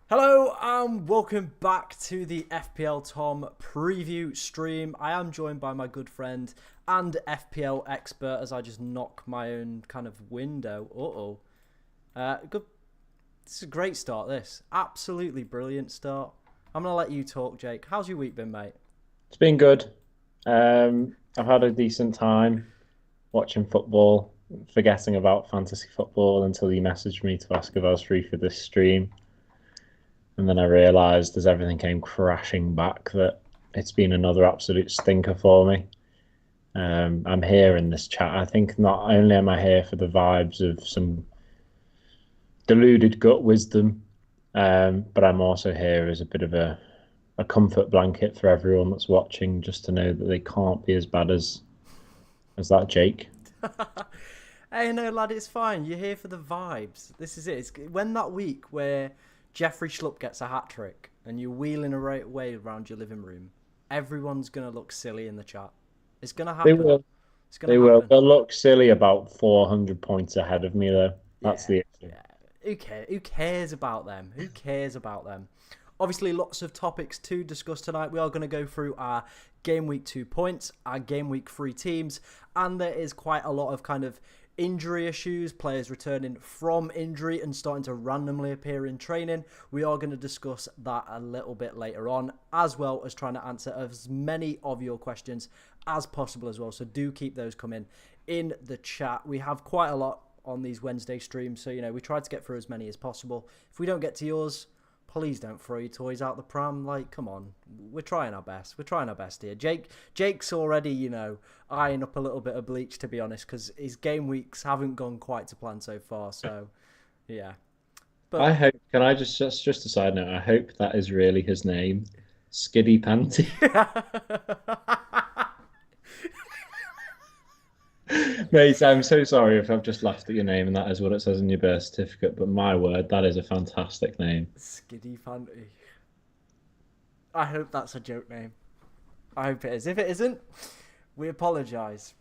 Hello and welcome back to the FPL Tom preview stream. I am joined by my good friend and FPL expert as I just knock my own kind of window. Good. This is a great start, this. Absolutely brilliant start. I'm going to let you talk, Jake. How's your week been, mate? It's been good. I've had a decent time watching football, forgetting about fantasy football until you messaged me to ask if I was free for this stream. And then I realised as everything came crashing back that it's been another absolute stinker for me. I'm here in this chat. I think not only am I here for the vibes of some deluded gut wisdom, but I'm also here as a bit of a comfort blanket for everyone that's watching, just to know that they can't be as bad as that Jake. Hey, no, lad, it's fine. You're here for the vibes. This is it. It's when that week where Jeffrey Schlupp gets a hat trick and you're wheeling away around your living room, everyone's going to look silly in the chat. It's going to They happen. will. It's going to They will. happen. They'll look silly about 400 points ahead of me, though. That's Yeah, the issue. yeah. Who cares? Who cares about them? Who cares about them? Obviously, lots of topics to discuss tonight. We are going to go through our game week 2 points, our game week 3 teams, and there is quite a lot of kind of injury issues, players returning from injury and starting to randomly appear in training. We are going to discuss that a little bit later on, as well as trying to answer as many of your questions as possible as well. So do keep those coming in the chat. We have quite a lot on these Wednesday streams, so we try to get through as many as possible. If we don't get to yours, please don't throw your toys out the pram. Like, come on, we're trying our best. We're trying our best here. Jake's already, eyeing up a little bit of bleach, to be honest, because his game weeks haven't gone quite to plan so far. So, yeah. I But hope. Can I just a side note? I hope that is really his name, Skiddy Panty. Mate, I'm so sorry if I've just laughed at your name and that is what it says in your birth certificate. But my word, that is a fantastic name. Skiddy Fanty. I hope that's a joke name. I hope it is. If it isn't, we apologise.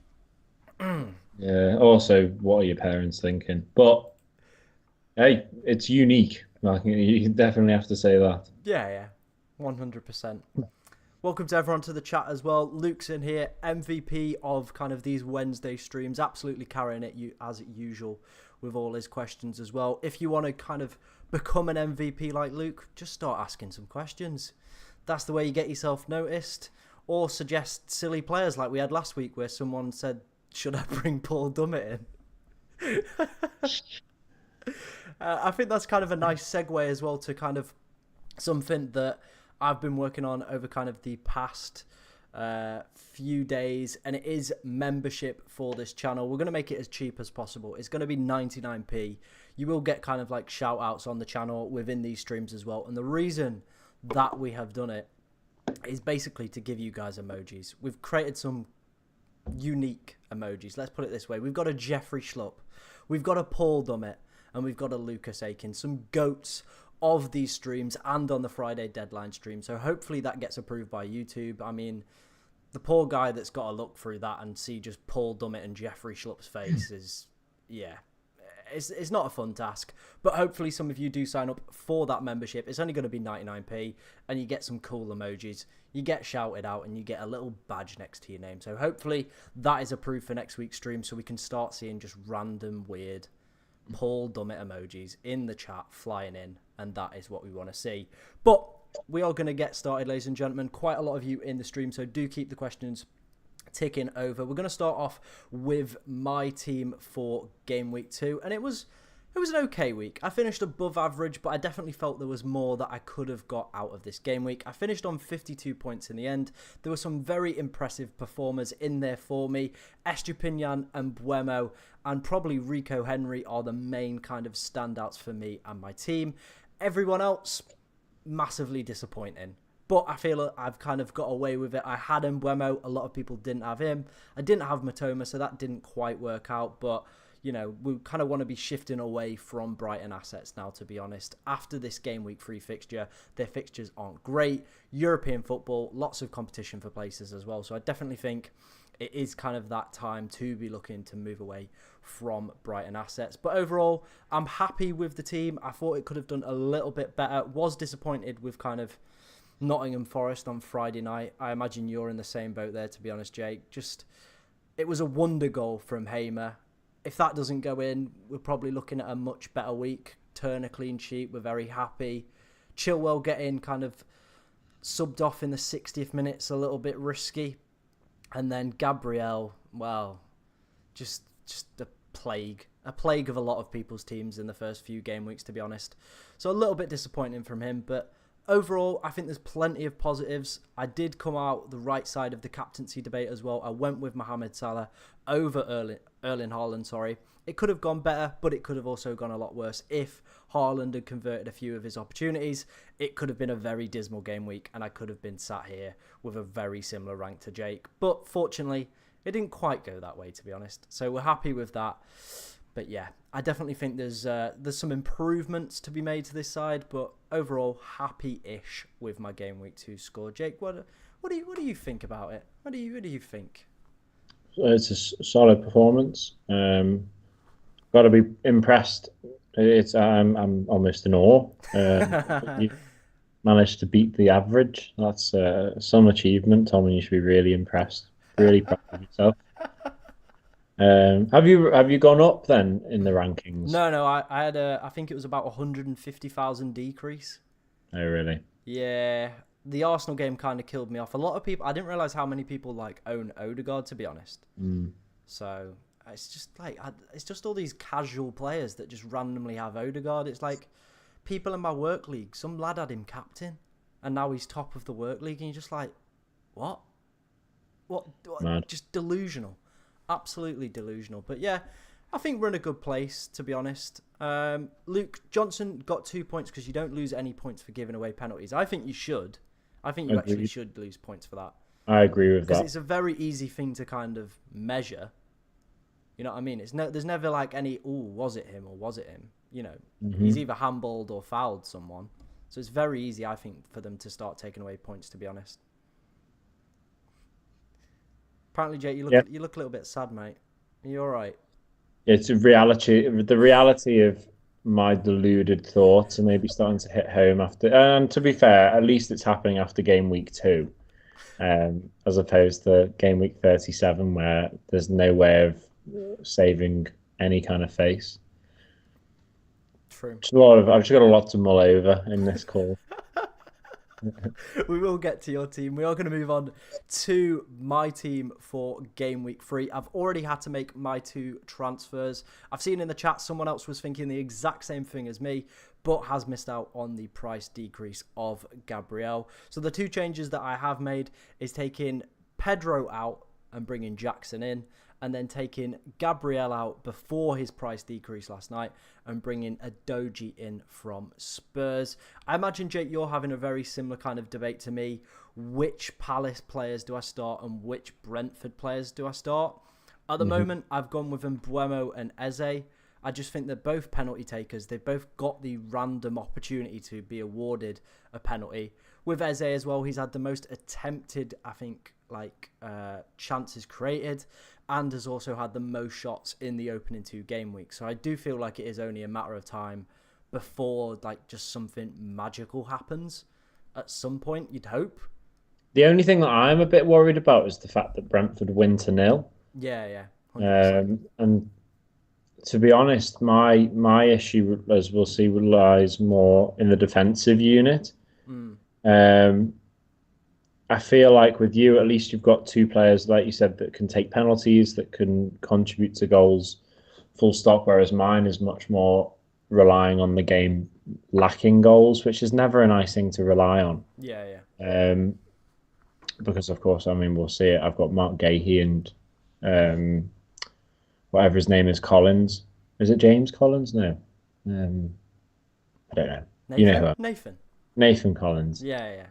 Yeah. Also, what are your parents thinking? But hey, it's unique. Like, you definitely have to say that. Yeah, 100%. Welcome to everyone to the chat as well. Luke's in here, MVP of kind of these Wednesday streams, absolutely carrying it as usual with all his questions as well. If you want to kind of become an MVP like Luke, just start asking some questions. That's the way you get yourself noticed. Or suggest silly players like we had last week where someone said, should I bring Paul Dummett in? I think that's kind of a nice segue as well to kind of something that I've been working on over kind of the past few days, and it is membership for this channel. We're going to make it as cheap as possible. It's going to be 99p. You will get kind of like shout outs on the channel within these streams as well. And the reason that we have done it is basically to give you guys emojis. We've created some unique emojis. Let's put it this way. We've got a Jeffrey Schlupp. We've got a Paul Dummett. And we've got a Lucas Aiken. Some goats of these streams and on the Friday deadline stream. So hopefully that gets approved by YouTube. I mean, the poor guy that's got to look through that and see just Paul Dummett and Jeffrey Schlupp's face is, yeah, it's not a fun task. But hopefully some of you do sign up for that membership. It's only going to be 99p and you get some cool emojis. You get shouted out and you get a little badge next to your name. So hopefully that is approved for next week's stream so we can start seeing just random weird Paul Dummett emojis in the chat flying in, and that is what we want to see. But we are going to get started, ladies and gentlemen. Quite a lot of you in the stream, so do keep the questions ticking over. We're going to start off with my team for game week 2, and it was an okay week. I finished above average, but I definitely felt there was more that I could have got out of this game week. I finished on 52 points in the end. There were some very impressive performers in there for me. Estupinian and Buemo and probably Rico Henry are the main kind of standouts for me and my team. Everyone else, massively disappointing. But I feel I've kind of got away with it. I had Mbuemo. A lot of people didn't have him. I didn't have Matoma, so that didn't quite work out. But we kind of want to be shifting away from Brighton assets now, to be honest. After this game week 3 fixture, their fixtures aren't great. European football, lots of competition for places as well. So I definitely think it is kind of that time to be looking to move away from Brighton assets. But overall, I'm happy with the team. I thought it could have done a little bit better. Was disappointed with kind of Nottingham Forest on Friday night. I imagine you're in the same boat there, to be honest, Jake. Just, it was a wonder goal from Hamer. If that doesn't go in, we're probably looking at a much better week. Turn a clean sheet, we're very happy. Chilwell getting kind of subbed off in the 60th minutes, a little bit risky. And then Gabriel, well, just a plague of a lot of people's teams in the first few game weeks, to be honest. So a little bit disappointing from him, but overall, I think there's plenty of positives. I did come out the right side of the captaincy debate as well. I went with Mohamed Salah over Erling Haaland, sorry. It could have gone better, but it could have also gone a lot worse. If Haaland had converted a few of his opportunities, it could have been a very dismal game week, and I could have been sat here with a very similar rank to Jake. But fortunately, it didn't quite go that way, to be honest. So we're happy with that. But yeah, I definitely think there's some improvements to be made to this side, but overall, happy-ish with my game week 2 score. Jake, what do you think about it? What do you think? It's a solid performance. Got to be impressed. I'm almost in awe. You managed to beat the average. That's some achievement, Tom, and you should be really impressed. Really proud of yourself. Have you gone up then in the rankings? No, I had I think it was about 150,000 decrease. Oh, really? Yeah, the Arsenal game kind of killed me off. A lot of people, I didn't realize how many people like own Odegaard, to be honest. So it's just like it's just all these casual players that just randomly have Odegaard. It's like people in my work league. Some lad had him captain, and now he's top of the work league, and you're just like, what? Mad. Just delusional. Absolutely delusional. But yeah, I think we're in a good place, to be honest. Luke Johnson got 2 points because you don't lose any points for giving away penalties. I think you should. I think you actually should lose points for that. I agree with that. Because it's a very easy thing to kind of measure. You know what I mean? There's never like any, was it him or was it him? You know, he's either handballed or fouled someone. So it's very easy, I think, for them to start taking away points, to be honest. Apparently, Jake, you look a little bit sad, mate. Are you all right? It's a reality. The reality of my deluded thoughts are maybe starting to hit home after. And to be fair, at least it's happening after game week 2, as opposed to game week 37, where there's no way of saving any kind of face. True. I've just got a lot to mull over in this call. We will get to your team. We are going to move on to my team for game week 3. I've already had to make my 2 transfers. I've seen in the chat someone else was thinking the exact same thing as me, but has missed out on the price decrease of Gabriel. So the 2 changes that I have made is taking Pedro out and bringing Jackson in, and then taking Gabriel out before his price decrease last night and bringing a Doji in from Spurs. I imagine, Jake, you're having a very similar kind of debate to me. Which Palace players do I start and which Brentford players do I start? At the moment, I've gone with Mbuemo and Eze. I just think they're both penalty takers. They've both got the random opportunity to be awarded a penalty. With Eze as well, he's had the most attempted, I think, chances created, and has also had the most shots in the opening 2 game weeks. So I do feel like it is only a matter of time before just something magical happens at some point, you'd hope. The only thing that I'm a bit worried about is the fact that Brentford win to 0. Yeah. And to be honest, my issue, as we'll see, lies more in the defensive unit. I feel like with you, at least you've got 2 players, like you said, that can take penalties, that can contribute to goals, full stop, whereas mine is much more relying on the game lacking goals, which is never a nice thing to rely on. Yeah. Because, of course, I mean, we'll see it. I've got Mark Gahey and whatever his name is, Collins. Is it James Collins? No. I don't know. Nathan? You know who? Nathan Collins. Yeah.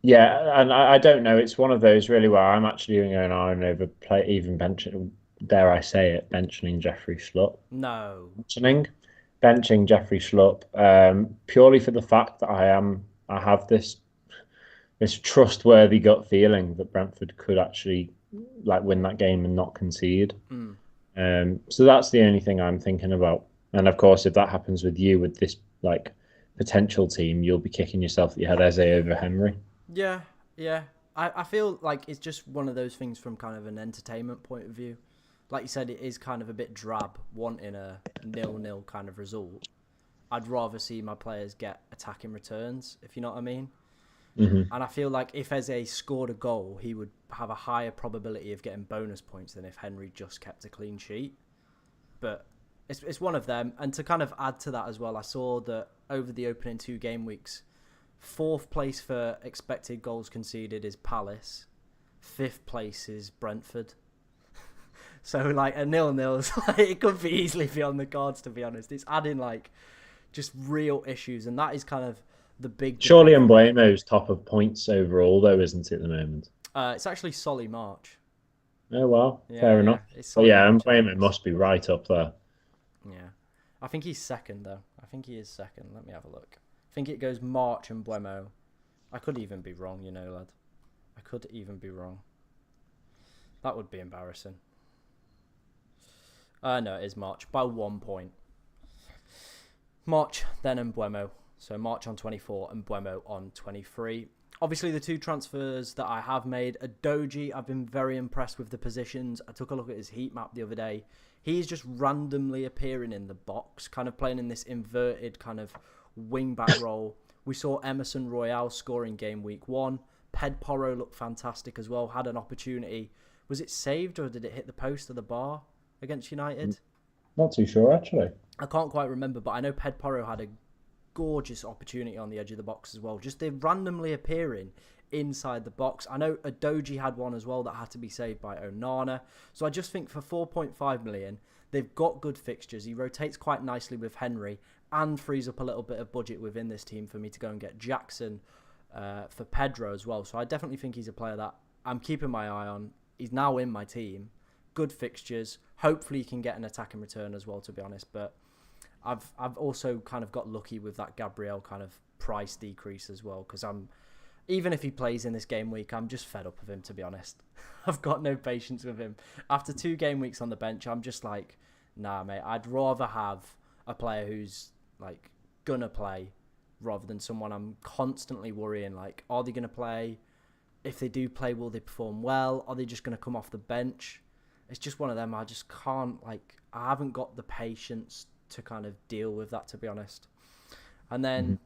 Yeah, and I don't know. It's one of those really where I'm actually going on over even benching, dare I say it, benching Jeffrey Schlupp. No. Benching Jeffrey Schlupp, purely for the fact that I have this this trustworthy gut feeling that Brentford could actually like win that game and not concede. So that's the only thing I'm thinking about. And of course, if that happens with you with this like potential team, you'll be kicking yourself that you had Eze over Henry. Yeah, yeah. I feel like it's just one of those things from kind of an entertainment point of view. Like you said, it is kind of a bit drab wanting a 0-0 kind of result. I'd rather see my players get attacking returns, if you know what I mean. And I feel like if Eze scored a goal, he would have a higher probability of getting bonus points than if Henry just kept a clean sheet. But it's one of them. And to kind of add to that as well, I saw that over the opening 2 game weeks, 4th place for expected goals conceded is Palace. 5th place is Brentford. So like a 0-0, it could be easily be on the cards, to be honest. It's adding like just real issues, and that is kind of the big. Surely Mbeumo's top of points overall, though, isn't it at the moment? It's actually Solly March. Oh well, Yeah, fair enough. But yeah, Mbeumo must be right up there. Yeah, I think he's second though. I think he is second. Let me have a look. I think it goes March and Mbeumo. I could even be wrong, you know, lad. I could even be wrong. That would be embarrassing. No, it is March by 1 point. March, then Mbeumo. So March on 24 and Mbeumo on 23. Obviously, the 2 transfers that I have made, Adoji, I've been very impressed with the positions. I took a look at his heat map the other day. He's just randomly appearing in the box, kind of playing in this inverted kind of wing-back role. We saw Emerson Royale score in game week 1. Ped Porro looked fantastic as well, had an opportunity. Was it saved or did it hit the post or the bar against United? Not too sure, actually. I can't quite remember, but I know Ped Porro had a gorgeous opportunity on the edge of the box as well. Just they're randomly appearing inside the box. I know Adoji had one as well that had to be saved by Onana. So I just think for 4.5 million, they've got good fixtures. He rotates quite nicely with Henry and frees up a little bit of budget within this team for me to go and get Jackson for Pedro as well. So I definitely think he's a player that I'm keeping my eye on. He's now in my team. Good fixtures. Hopefully he can get an attacking return as well, to be honest. But I've also kind of got lucky with that Gabriel kind of price decrease as well, because even if he plays in this game week, I'm just fed up of him, to be honest. I've got no patience with him. After 2 game weeks on the bench, I'm just like, nah, mate, I'd rather have a player who's like gonna play rather than someone I'm constantly worrying, like, are they gonna play? If they do play, will they perform well? Are they just gonna come off the bench? It's just one of them. I just can't, like, I haven't got the patience to kind of deal with that, to be honest. And then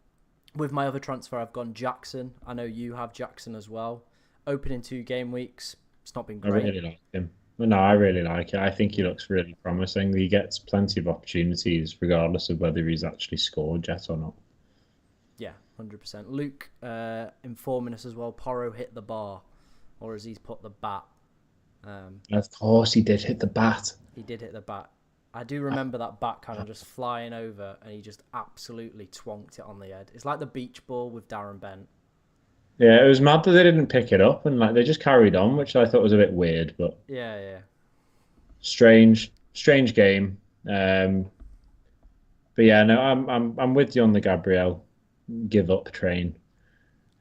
with my other transfer, I've gone Jackson. I know you have Jackson as well. Opening 2 game weeks, it's not been great. I really like him. No, I really like it. I think he looks really promising. He gets plenty of opportunities, regardless of whether he's actually scored yet or not. Yeah, 100%. Luke informing us as well, Porro hit the bar, or as he's put, the bat. Of course, he did hit the bat. He did hit the bat. I do remember that bat kind of just flying over, and he just absolutely twonked it on the head. It's like the beach ball with Darren Bent. Yeah, it was mad that they didn't pick it up and like they just carried on, which I thought was a bit weird, but yeah, strange game. But yeah, no, I'm with you on the Gabriel give up train.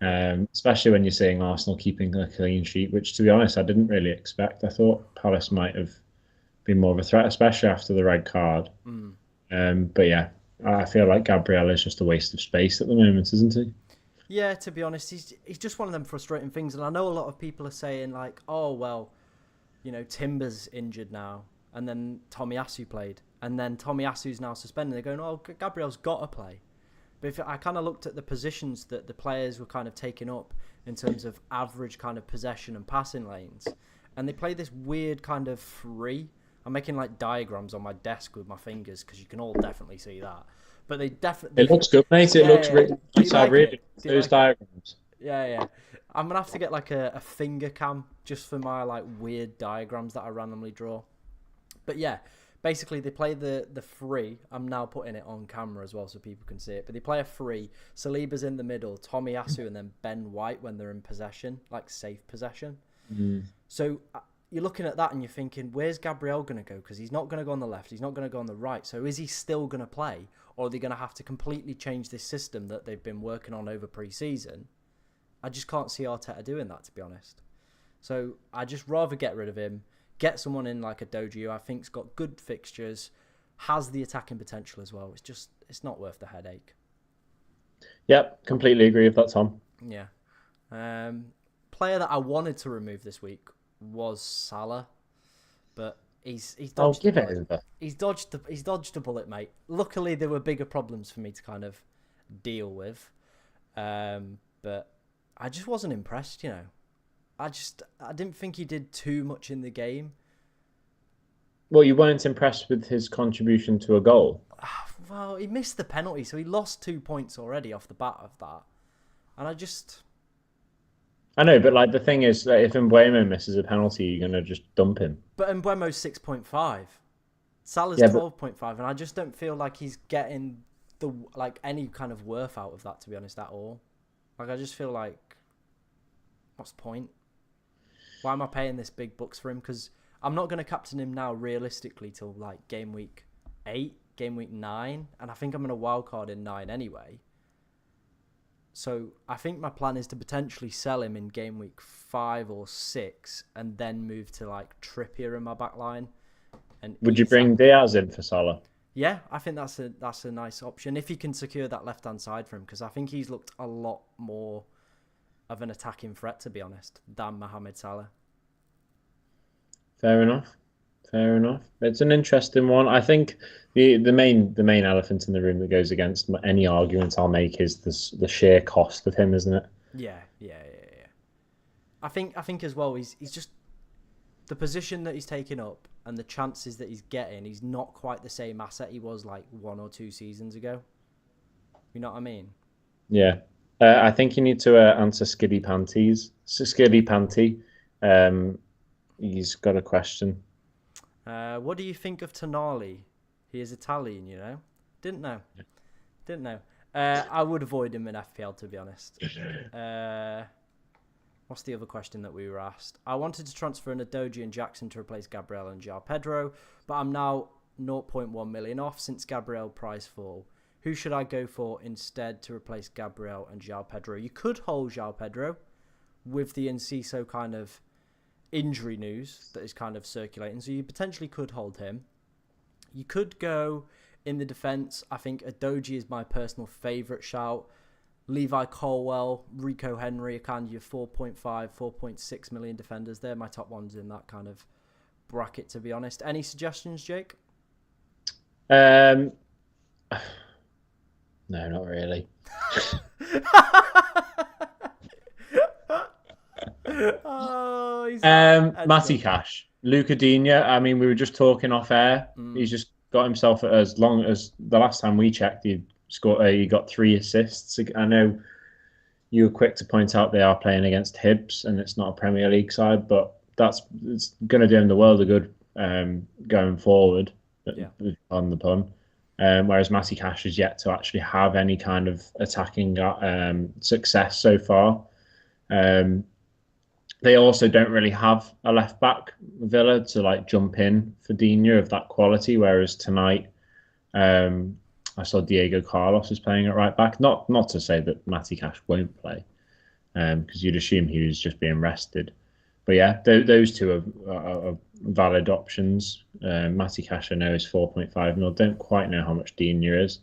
Especially when you're saying Arsenal keeping a clean sheet, which to be honest I didn't really expect. I thought Palace might have been more of a threat, especially after the red card. But yeah, I feel like Gabriel is just a waste of space at the moment, isn't he? Yeah, to be honest, he's just one of them frustrating things. And I know a lot of people are saying like, oh, well, you know, Timber's injured now. And then Tomiyasu played. And then Tomiyasu's now suspended. They're going, oh, Gabriel's got to play. But if I kind of looked at the positions that the players were kind of taking up in terms of average kind of possession and passing lanes. And they play this weird kind of free. I'm making like diagrams on my desk with my fingers because you can all definitely see that. But they definitely... It looks good, mate. It looks really nice. I really those diagrams. Yeah. I'm going to have to get like a finger cam just for my like weird diagrams that I randomly draw. But yeah, basically they play the free. I'm now putting it on camera as well so people can see it. But they play a free. Saliba's in the middle, Tomiyasu and then Ben White when they're in possession, like safe possession. So... you're looking at that and you're thinking, where's Gabriel going to go? Because he's not going to go on the left. He's not going to go on the right. So is he still going to play? Or are they going to have to completely change this system that they've been working on over pre-season I just can't see Arteta doing that, to be honest. So I just rather get rid of him, get someone in like a Doji who I think's got good fixtures, has the attacking potential as well. It's not worth the headache. Yep, completely agree with that, Tom. Yeah. Player that I wanted to remove this week was Salah, but he's I'll dodged the give it bullet. over. He's dodged the bullet, mate. Luckily, there were bigger problems for me to kind of deal with, but I just wasn't impressed. I didn't think he did too much in the game. Well, you weren't impressed with his contribution to a goal. Well, he missed the penalty, so he lost 2 points already off the bat of that, and I know, but like the thing is, that if Mbuemo misses a penalty, you're gonna just dump him. But Mbuemo's 6.5. Salah's Yeah, but 12.5, and I just don't feel like he's getting any kind of worth out of that, to be honest, at all. Like, I just feel like, what's the point? Why am I paying this big bucks for him? Because I'm not going to captain him now realistically till like game week 8, game week 9, and I think I'm going to wildcard in 9 anyway. So I think my plan is to potentially sell him in game week 5 or 6 and then move to like Trippier in my back line. And would you bring Diaz in for Salah? Yeah, I think that's a nice option if he can secure that left-hand side for him, because I think he's looked a lot more of an attacking threat, to be honest, than Mohamed Salah. Fair enough. Fair enough. It's an interesting one. I think the main elephant in the room that goes against any argument I'll make is the sheer cost of him, isn't it? Yeah. I think as well, he's just the position that he's taking up and the chances that he's getting. He's not quite the same asset he was like 1 or 2 seasons ago. You know what I mean? Yeah. I think you need to answer Skiddy Panty. He's got a question. What do you think of Tonali? He is Italian, you know? Didn't know. I would avoid him in FPL, to be honest. What's the other question that we were asked? I wanted to transfer in Adoji and Jackson to replace Gabriel and João Pedro, but I'm now 0.1 million off since Gabriel price fall. Who should I go for instead to replace Gabriel and João Pedro? You could hold João Pedro with the Enciso kind of injury news that is kind of circulating, so you potentially could hold him. You could go in the defence. I think Adoji is my personal favourite shout. Levi Colwell, Rico Henry are kind of your 4.5, 4.6 million defenders. They're my top ones in that kind of bracket, to be honest. Any suggestions, Jake? No, not really. Matty Cash, Luca Digne. I mean, we were just talking off air. He's just got himself, as long as the last time we checked, he got 3 assists. I know you were quick to point out they are playing against Hibs and it's not a Premier League side, but it's going to do him the world of good going forward. Yeah. On the pun. Whereas Matty Cash has yet to actually have any kind of attacking success so far. They also don't really have a left back, Villa, to like jump in for Digne of that quality. Whereas tonight, I saw Diego Carlos is playing at right back. Not to say that Matty Cash won't play, because you'd assume he was just being rested. But yeah, those two are valid options. Matty Cash, I know, is 4.5 mil. Don't quite know how much Digne is.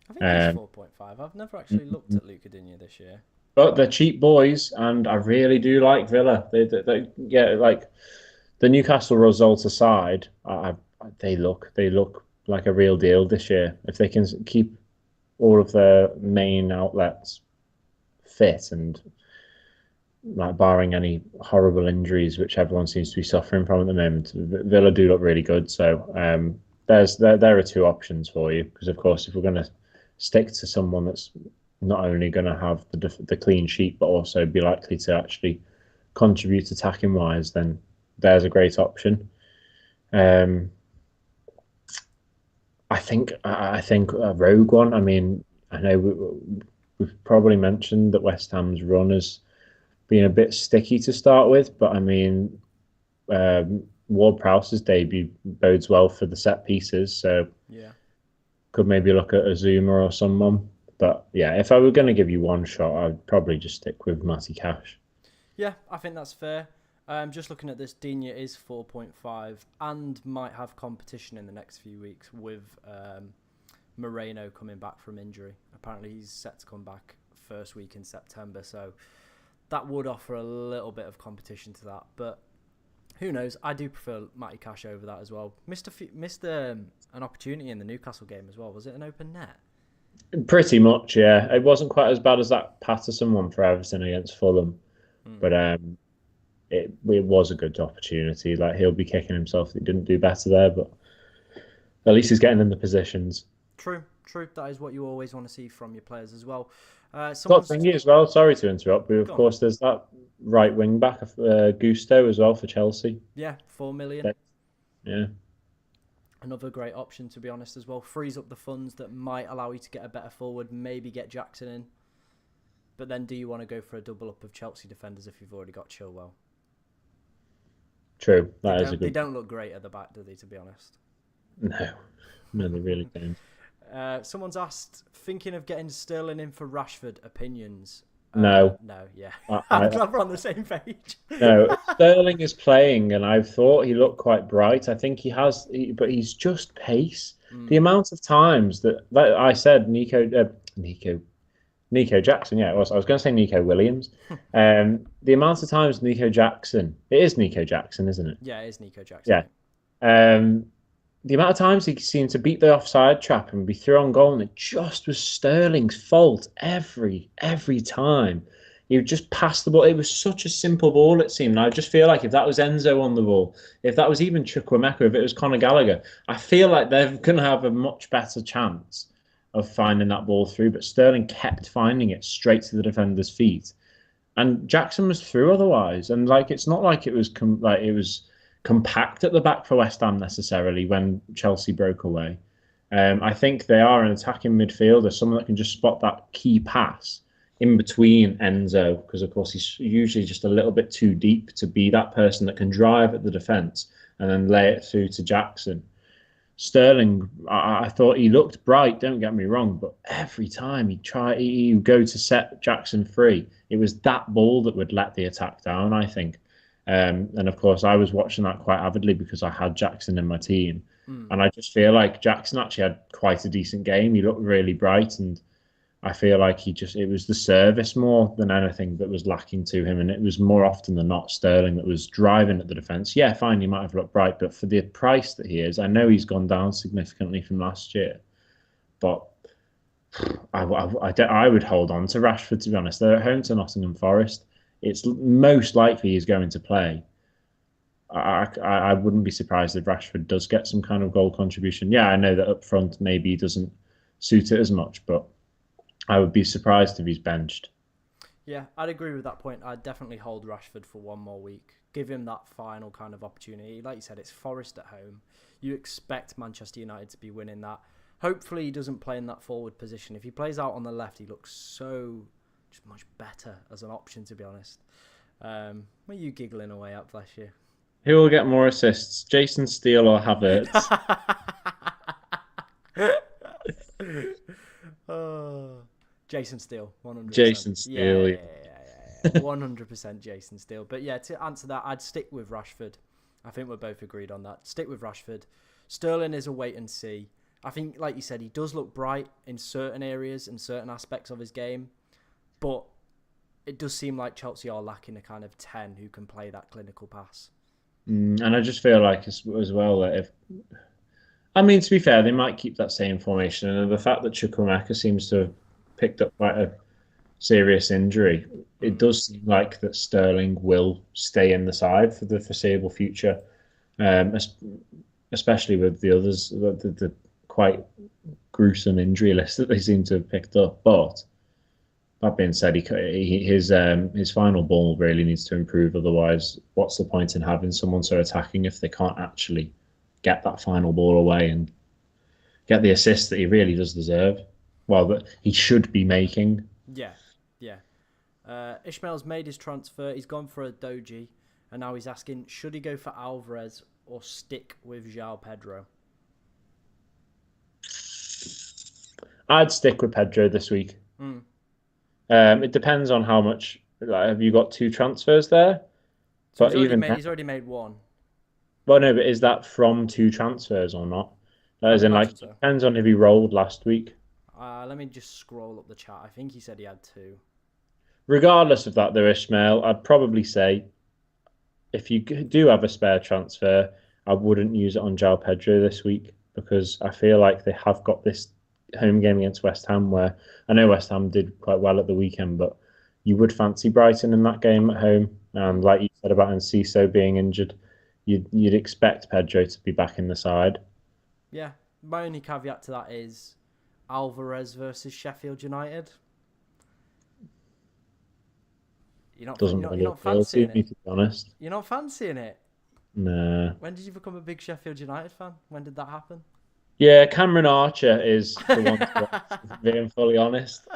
I think he's 4.5. I've never actually looked at Luca Digne this year. But they're cheap boys, and I really do like Villa. They like the Newcastle result aside, they look like a real deal this year. If they can keep all of their main outlets fit and like barring any horrible injuries, which everyone seems to be suffering from at the moment, Villa do look really good. So there are 2 options for you, because of course if we're going to stick to someone that's not only going to have the clean sheet but also be likely to actually contribute attacking wise, then there's a great option. I think a rogue one. I mean, I know we've probably mentioned that West Ham's run has been a bit sticky to start with, but I mean, Ward-Prowse's debut bodes well for the set pieces, so yeah, could maybe look at Azuma or someone. But yeah, if I were going to give you one shot, I'd probably just stick with Matty Cash. Yeah, I think that's fair. Just looking at this, Digne is 4.5 and might have competition in the next few weeks with Moreno coming back from injury. Apparently he's set to come back first week in September, so that would offer a little bit of competition to that. But who knows? I do prefer Matty Cash over that as well. Missed an opportunity in the Newcastle game as well. Was it an open net? Pretty much, yeah. It wasn't quite as bad as that Patterson one for Everton against Fulham, but it was a good opportunity. Like he'll be kicking himself if he didn't do better there, but at least he's getting in the positions. True. That is what you always want to see from your players as well. Got thingy as well. Sorry to interrupt, but of course there's that right wing back of Gusto as well for Chelsea. Yeah, 4 million. Yeah. Another great option, to be honest, as well. Frees up the funds that might allow you to get a better forward, maybe get Jackson in. But then do you want to go for a double up of Chelsea defenders if you've already got Chilwell? True. They don't look great at the back, do they, to be honest? No, they really don't. Someone's asked, thinking of getting Sterling in for Rashford, opinions? No. No, yeah. I'm glad we're on the same page. No, Sterling is playing, and I've thought he looked quite bright. I think he has, but he's just pace. The amount of times that I said Nico Jackson, yeah, it was. I was going to say Nico Williams. The amount of times Nico Jackson, it is Nico Jackson, isn't it? Yeah, it is Nico Jackson. Yeah. The amount of times he seemed to beat the offside trap and be through on goal, and it just was Sterling's fault every time. He would just pass the ball. It was such a simple ball, it seemed. And I just feel like if that was Enzo on the ball, if that was even Chukwuemeka, if it was Conor Gallagher, I feel like they're going to have a much better chance of finding that ball through. But Sterling kept finding it straight to the defender's feet, and Jackson was through otherwise. And like, it's not like it was compact at the back for West Ham necessarily when Chelsea broke away. I think they are an attacking midfielder, someone that can just spot that key pass in between Enzo, because of course he's usually just a little bit too deep to be that person that can drive at the defence and then lay it through to Jackson. Sterling, I thought he looked bright, don't get me wrong, but every time he would go to set Jackson free, it was that ball that would let the attack down, I think. And of course, I was watching that quite avidly because I had Jackson in my team. And I just feel like Jackson actually had quite a decent game. He looked really bright, and I feel like it was the service more than anything that was lacking to him. And it was more often than not Sterling that was driving at the defence. Yeah, fine, he might have looked bright, but for the price that he is, I know he's gone down significantly from last year. But I would hold on to Rashford, to be honest. They're at home to Nottingham Forest. It's most likely he's going to play. I wouldn't be surprised if Rashford does get some kind of goal contribution. Yeah, I know that up front maybe he doesn't suit it as much, but I would be surprised if he's benched. Yeah, I'd agree with that point. I'd definitely hold Rashford for one more week. Give him that final kind of opportunity. Like you said, it's Forest at home. You expect Manchester United to be winning that. Hopefully he doesn't play in that forward position. If he plays out on the left, he looks so just much better as an option, to be honest. What are you giggling away at, bless you? Who will get more assists, Jason Steele or Havertz? Jason Steele, 100%. Jason Steele. Yeah. 100% Jason Steele. But yeah, to answer that, I'd stick with Rashford. I think we're both agreed on that. Stick with Rashford. Sterling is a wait and see. I think, like you said, he does look bright in certain areas and certain aspects of his game. But it does seem like Chelsea are lacking a kind of 10 who can play that clinical pass. And I just feel like as well that to be fair, they might keep that same formation. And the fact that Chukwuemeka seems to have picked up quite a serious injury, it does seem like that Sterling will stay in the side for the foreseeable future, especially with the others, the quite gruesome injury list that they seem to have picked up. But that being said, his final ball really needs to improve. Otherwise, what's the point in having someone so attacking if they can't actually get that final ball away and get the assist that he really does deserve? Well, that he should be making. Yeah. Ishmael's made his transfer. He's gone for a Doji, and now he's asking, should he go for Alvarez or stick with João Pedro? I'd stick with Pedro this week. Mm. It depends on how much. Like, have you got two transfers there? So But even he's already made one. well, no, but is that from two transfers or not? I'd As in, like, imagine it so. depends on if he rolled last week. Let me just scroll up the chat. I think he said he had two. Regardless of that, though, Ishmael, I'd probably say if you do have a spare transfer, I wouldn't use it on João Pedro this week because I feel like they have got this home game against West Ham where I know West Ham did quite well at the weekend, but you would fancy Brighton in that game at home. And Mm. like you said about Enciso being injured, you'd expect Pedro to be back in the side. Yeah. My only caveat to that is Alvarez versus Sheffield United. Doesn't You're really not appeal to fancying me, it. to be honest. You're not fancying it. Nah. When did you become a big Sheffield United fan? When did that happen? Yeah, Cameron Archer is the one to watch, if I'm being fully honest.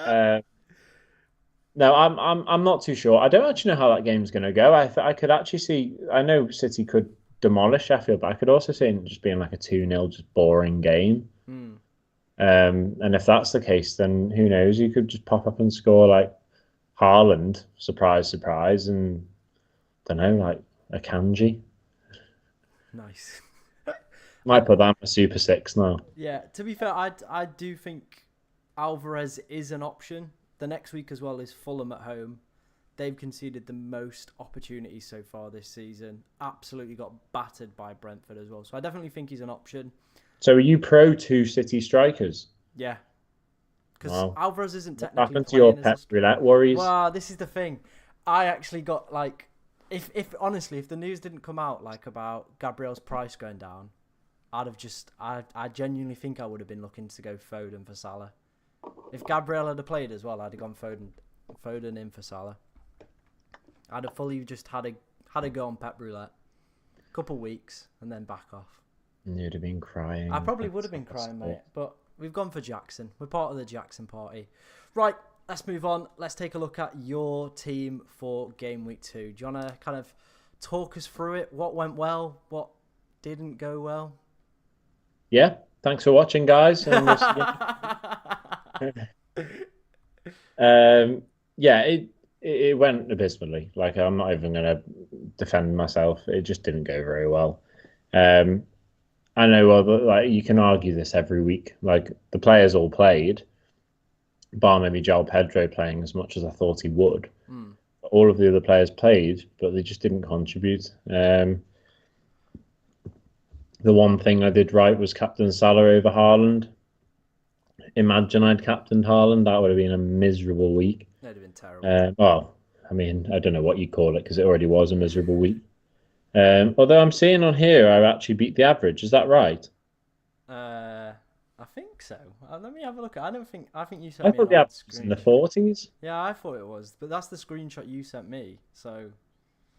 No, I'm not too sure. I don't actually know how that game's going to go. I could actually see. I know City could demolish Sheffield, but I could also see it just being like a 2-0 just boring game. Mm. And if that's the case, then who knows? You could just pop up and score like Haaland, surprise, surprise, and don't know, like a Kanji. Nice. Might put that in a Super Six now. Yeah, to be fair, I do think Alvarez is an option. The next week as well is Fulham at home. They've conceded the most opportunities so far this season. Absolutely got battered by Brentford as well. So I definitely think he's an option. So are you pro two City strikers? Yeah. Because Wow. Alvarez isn't What technically happened to your playing pet as a... roulette worries? Well, this is the thing. I actually got like... If honestly, if the news didn't come out like about Gabriel's price going down, I'd have just... I genuinely think I would have been looking to go Foden for Salah. If Gabriel had played as well, I'd have gone Foden in for Salah. I'd have fully just had a go on Pep Roulette. Couple weeks and then back off. You'd have been crying. I probably would have been crying, mate. But we've gone for Jackson. We're part of the Jackson party. Right, let's move on. Let's take a look at your team for game week 2. Do you want to kind of talk us through it? What went well? What didn't go well? Yeah, thanks for watching, guys. And yeah, it went abysmally. Like I'm not even gonna defend myself. It just didn't go very well. I know, well, like you can argue this every week. Like the players all played, bar maybe João Pedro playing as much as I thought he would. Mm. All of the other players played, but they just didn't contribute. The one thing I did right was captain Salah over Haaland. Imagine I'd captained Haaland. That would have been a miserable week. That'd have been terrible. Well, I mean, I don't know what you call it because it already was a miserable week. Although I'm seeing on here I actually beat the average. Is that right? I think so. Let me have a look. I think you I sent me thought an the old average was in the screenshot. 40s. Yeah, I thought it was, but that's the screenshot you sent me. So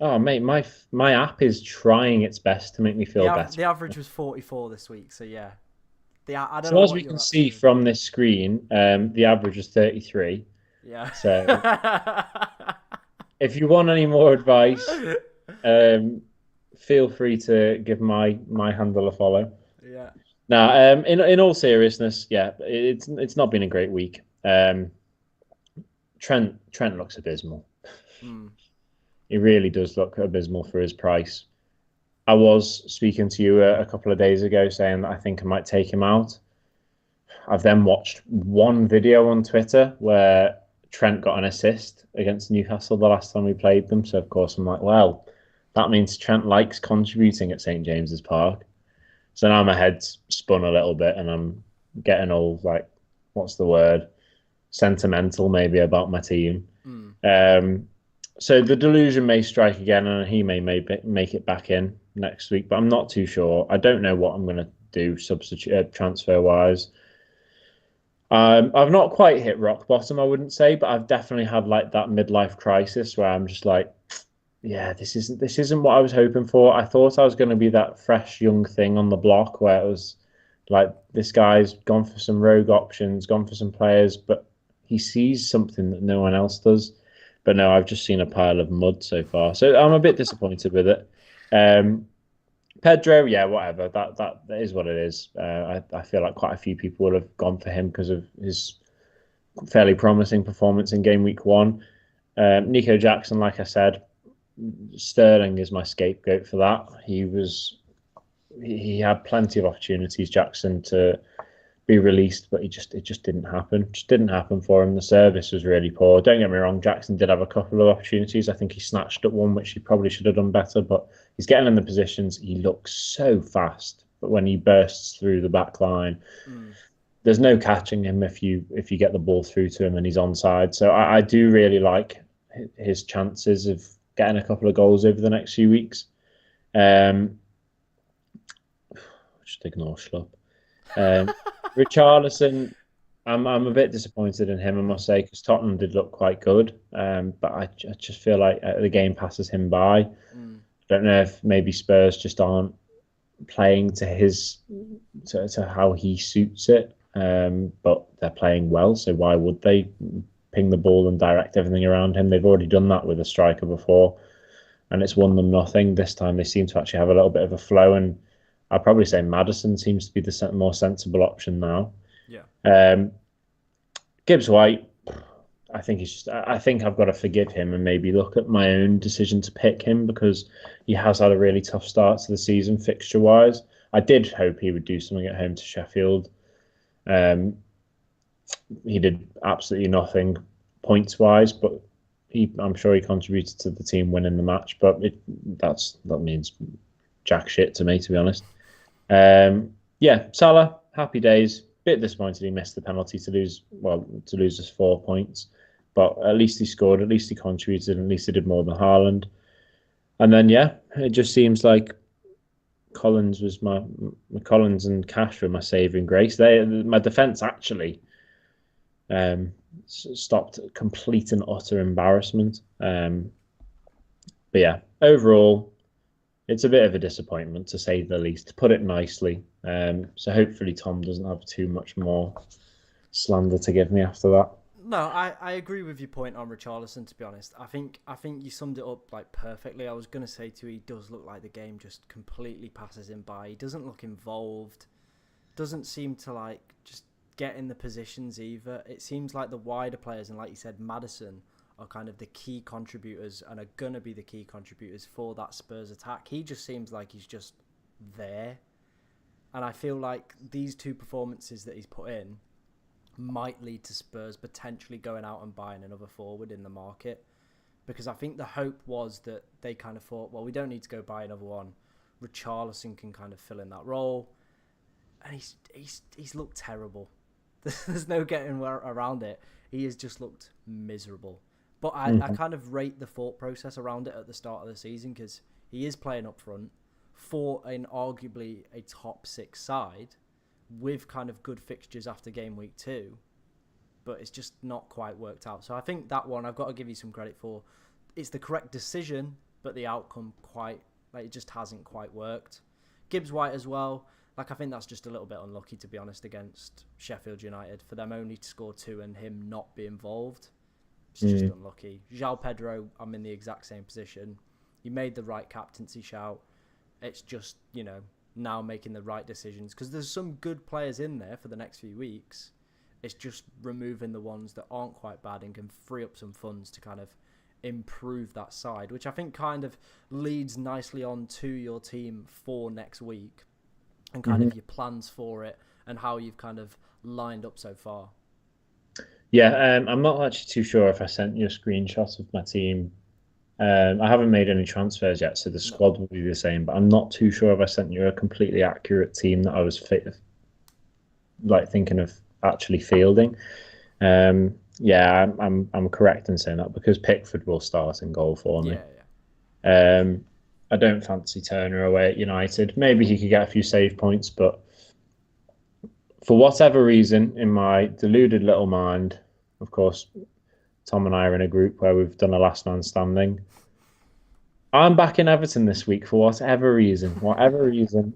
Oh, mate, my app is trying its best to make me feel better. the average was 44 this week. So yeah, I don't So know as what we you're can up see to. from this screen, the average is 33. Yeah. So if you want any more advice, feel free to give my handle a follow. Yeah. Now, in all seriousness, yeah, it's not been a great week. Trent looks abysmal. Mm. He really does look abysmal for his price. I was speaking to you a couple of days ago saying that I think I might take him out. I've then watched one video on Twitter where Trent got an assist against Newcastle the last time we played them. So, of course, I'm like, well, that means Trent likes contributing at St. James's Park. So now my head's spun a little bit and I'm getting all, like, what's the word? Sentimental, maybe, about my team. Mm. So the delusion may strike again and he may make it back in next week, but I'm not too sure. I don't know what I'm going to do transfer-wise. I've not quite hit rock bottom, I wouldn't say, but I've definitely had like that midlife crisis where I'm just like, yeah, this isn't what I was hoping for. I thought I was going to be that fresh young thing on the block where it was like this guy's gone for some rogue options, gone for some players, but he sees something that no one else does. But no, I've just seen a pile of mud so far, so I'm a bit disappointed with it. Pedro, yeah, whatever. That is what it is. I feel like quite a few people would have gone for him because of his fairly promising performance in game week 1. Nico Jackson, like I said, Sterling is my scapegoat for that. He had plenty of opportunities, Jackson, to be released, but it just didn't happen. Just didn't happen for him. The service was really poor. Don't get me wrong, Jackson did have a couple of opportunities. I think he snatched at one, which he probably should have done better, but he's getting in the positions. He looks so fast, but when he bursts through the back line, there's no catching him if you get the ball through to him and he's onside. So I do really like his chances of getting a couple of goals over the next few weeks. Just ignore Schlupp. Richarlison, I'm a bit disappointed in him, I must say, because Tottenham did look quite good, but I just feel like the game passes him by. I don't know if maybe Spurs just aren't playing to how he suits it, but they're playing well, so why would they ping the ball and direct everything around him? They've already done that with a striker before, and it's won them nothing. This time they seem to actually have a little bit of a flow, and I'd probably say Maddison seems to be the more sensible option now. Yeah. Gibbs White, I think I've got to forgive him and maybe look at my own decision to pick him because he has had a really tough start to the season fixture wise. I did hope he would do something at home to Sheffield. He did absolutely nothing points wise, but I'm sure he contributed to the team winning the match. But that means jack shit to me, to be honest. Salah, happy days. Bit disappointed he missed the penalty to lose us 4 points, but at least he scored, at least he contributed, and at least he did more than Haaland. And then it just seems like Collins and Cash were my saving grace. My defence actually stopped complete and utter embarrassment. But overall, it's a bit of a disappointment, to say the least, to put it nicely. So hopefully Tom doesn't have too much more slander to give me after that. No, I agree with your point on Richarlison, to be honest. I think you summed it up like perfectly. I was going to say too, he does look like the game just completely passes him by. He doesn't look involved. Doesn't seem to like just get in the positions either. It seems like the wider players, and like you said, Maddison, are kind of the key contributors and are going to be the key contributors for that Spurs attack. He just seems like he's just there. And I feel like these two performances that he's put in might lead to Spurs potentially going out and buying another forward in the market. Because I think the hope was that they kind of thought, well, we don't need to go buy another one. Richarlison can kind of fill in that role. And he's looked terrible. There's no getting around it. He has just looked miserable. But I kind of rate the thought process around it at the start of the season because he is playing up front for an arguably a top 6 side with kind of good fixtures after game week 2. But it's just not quite worked out. So I think that one I've got to give you some credit for. It's the correct decision, but the outcome it just hasn't quite worked. Gibbs White as well. I think that's just a little bit unlucky, to be honest, against Sheffield United. For them only to score 2 and him not be involved. It's just unlucky. João Pedro, I'm in the exact same position. He made the right captaincy shout. It's just, now making the right decisions. Because there's some good players in there for the next few weeks. It's just removing the ones that aren't quite bad and can free up some funds to kind of improve that side. Which I think kind of leads nicely on to your team for next week. And kind of your plans for it and how you've kind of lined up so far. Yeah, I'm not actually too sure if I sent you a screenshot of my team. I haven't made any transfers yet, so the squad will be the same. But I'm not too sure if I sent you a completely accurate team that I was thinking of actually fielding. I'm correct in saying that because Pickford will start in goal for me. Yeah. I don't fancy Turner away at United. Maybe he could get a few save points, but for whatever reason, in my deluded little mind, of course, Tom and I are in a group where we've done a last man standing. I'm back in Everton this week for whatever reason.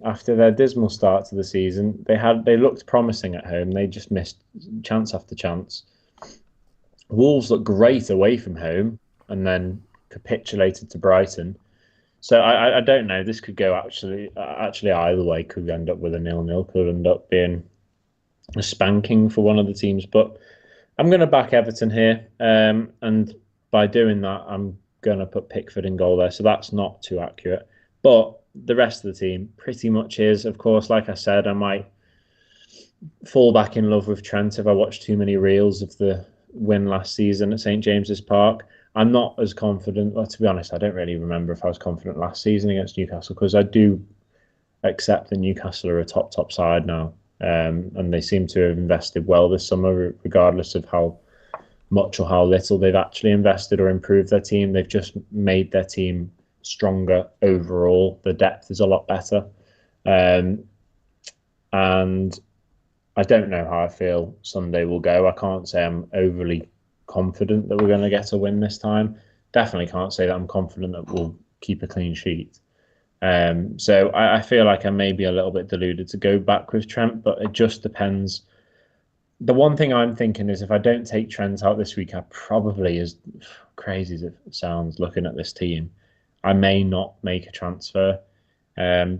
After their dismal start to the season, they looked promising at home. They just missed chance after chance. Wolves looked great away from home and then capitulated to Brighton. So I don't know. This could go actually either way. Could end up with a 0-0. Could end up being a spanking for one of the teams. But I'm going to back Everton here, and by doing that, I'm going to put Pickford in goal there. So that's not too accurate. But the rest of the team pretty much is. Of course, like I said, I might fall back in love with Trent if I watch too many reels of the win last season at St James's Park. I'm not as confident. Well, to be honest, I don't really remember if I was confident last season against Newcastle because I do accept that Newcastle are a top side now, and they seem to have invested well this summer, regardless of how much or how little they've actually invested or improved their team. They've just made their team stronger overall. The depth is a lot better, and I don't know how I feel Sunday will go. I can't say I'm overly confident that we're going to get a win this time. Definitely can't say that I'm confident that we'll keep a clean sheet. So I feel like I may be a little bit deluded to go back with Trent, but it just depends. The one thing I'm thinking is if I don't take Trent out this week, I probably, as crazy as it sounds looking at this team, I may not make a transfer.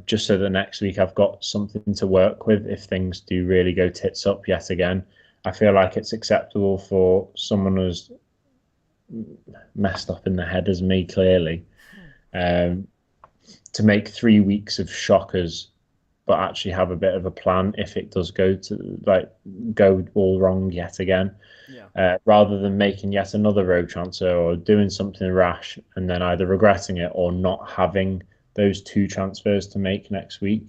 Just so that next week I've got something to work with if things do really go tits up yet again. I feel like it's acceptable for someone who's messed up in the head as me, clearly, to make 3 weeks of shockers, but actually have a bit of a plan if it does go all wrong yet again. Yeah. Rather than making yet another rogue transfer or doing something rash and then either regretting it or not having those 2 transfers to make next week,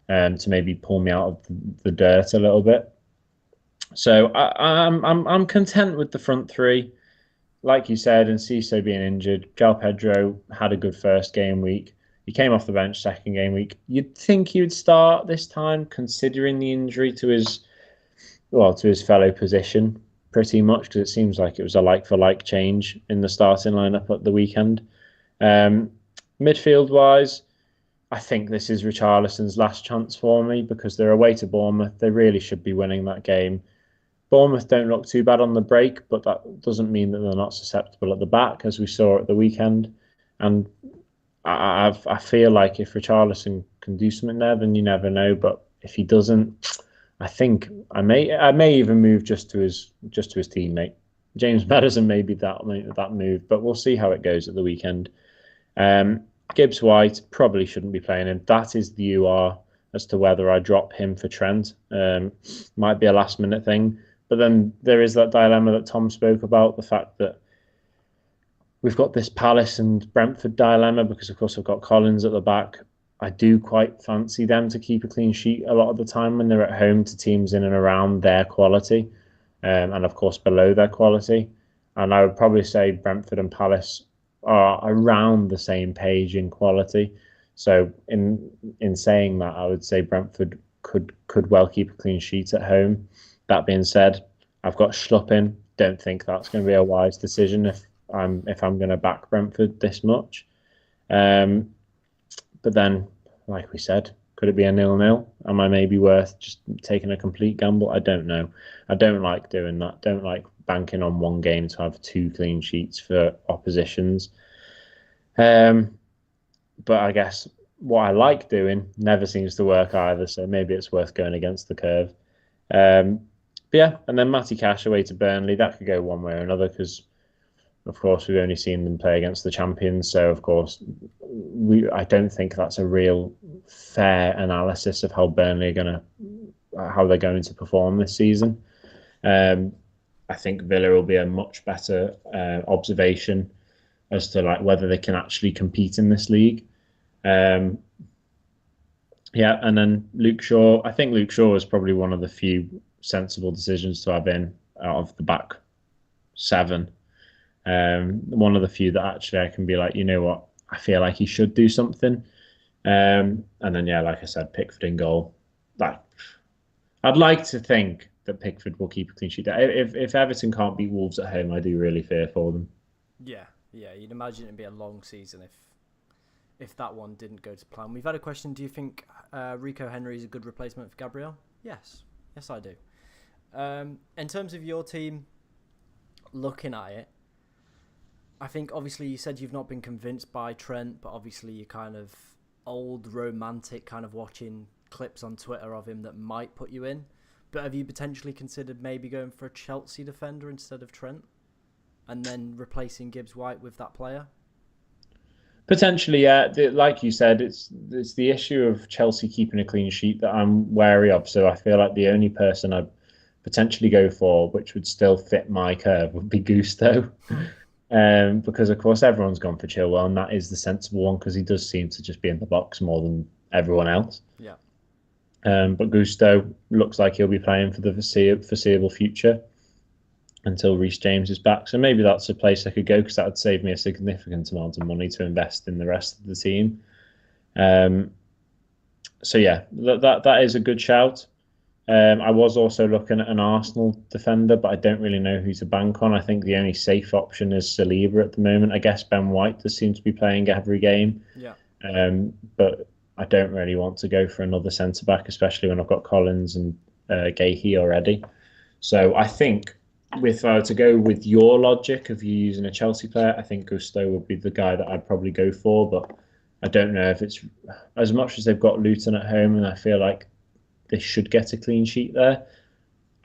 to maybe pull me out of the dirt a little bit. So I'm content with the front 3, like you said, and Ciso being injured. Gal Pedro had a good first game week. He came off the bench second game week. You'd think he would start this time, considering the injury to his fellow position, pretty much, because it seems like it was a like for like change in the starting lineup at the weekend. Midfield wise, I think this is Richarlison's last chance for me because they're away to Bournemouth. They really should be winning that game. Bournemouth don't look too bad on the break, but that doesn't mean that they're not susceptible at the back, as we saw at the weekend. And I feel like if Richarlison can do something there, then you never know. But if he doesn't, I think I may even move just to his teammate. James Maddison may be that move, but we'll see how it goes at the weekend. Gibbs White probably shouldn't be playing him. That is the UR as to whether I drop him for Trent. Might be a last minute thing. But then there is that dilemma that Tom spoke about, the fact that we've got this Palace and Brentford dilemma because, of course, I've got Collins at the back. I do quite fancy them to keep a clean sheet a lot of the time when they're at home to teams in and around their quality, and, of course, below their quality. And I would probably say Brentford and Palace are around the same page in quality. So in saying that, I would say Brentford could well keep a clean sheet at home. That being said, I've got Schlupp in. Don't think that's going to be a wise decision if I'm going to back Brentford this much. But then, like we said, could it be a 0-0? Am I maybe worth just taking a complete gamble? I don't know. I don't like doing that. Don't like banking on one game to have 2 clean sheets for oppositions. But I guess what I like doing never seems to work either. So maybe it's worth going against the curve. But yeah, and then Matty Cash away to Burnley. That could go one way or another because, of course, we've only seen them play against the champions. So, of course, I don't think that's a real fair analysis of how Burnley how they're going to perform this season. I think Villa will be a much better observation as to whether they can actually compete in this league. Yeah, and then Luke Shaw. I think Luke Shaw is probably one of the few sensible decisions to have in out of the back 7. One of the few that actually I can be like, you know what, I feel like he should do something. And then, yeah, like I said, Pickford in goal. I'd like to think that Pickford will keep a clean sheet. If Everton can't beat Wolves at home, I do really fear for them. Yeah, you'd imagine it'd be a long season if that one didn't go to plan. We've had a question. Do you think Rico Henry is a good replacement for Gabriel? Yes, I do. In terms of your team, looking at it, I think obviously you said you've not been convinced by Trent, but obviously you're kind of old romantic, kind of watching clips on Twitter of him that might put you in. But have you potentially considered maybe going for a Chelsea defender instead of Trent, and then replacing Gibbs White with that player? Potentially, yeah. Like you said, it's the issue of Chelsea keeping a clean sheet that I'm wary of. So I feel like the only person I'd potentially go for, which would still fit my curve, would be Gusto. Because of course everyone's gone for Chilwell, and that is the sensible one because he does seem to just be in the box more than everyone else. Yeah. But Gusto looks like he'll be playing for the foreseeable future until Reece James is back. So maybe that's a place I could go because that would save me a significant amount of money to invest in the rest of the team. So yeah, that is a good shout. I was also looking at an Arsenal defender, but I don't really know who to bank on. I think the only safe option is Saliba at the moment. I guess Ben White does seem to be playing every game. Yeah. But I don't really want to go for another centre back, especially when I've got Collins and Gahey already. So I think if I were to go with your logic of you using a Chelsea player, I think Gusto would be the guy that I'd probably go for. But I don't know if it's as much as they've got Luton at home, and I feel like they should get a clean sheet there.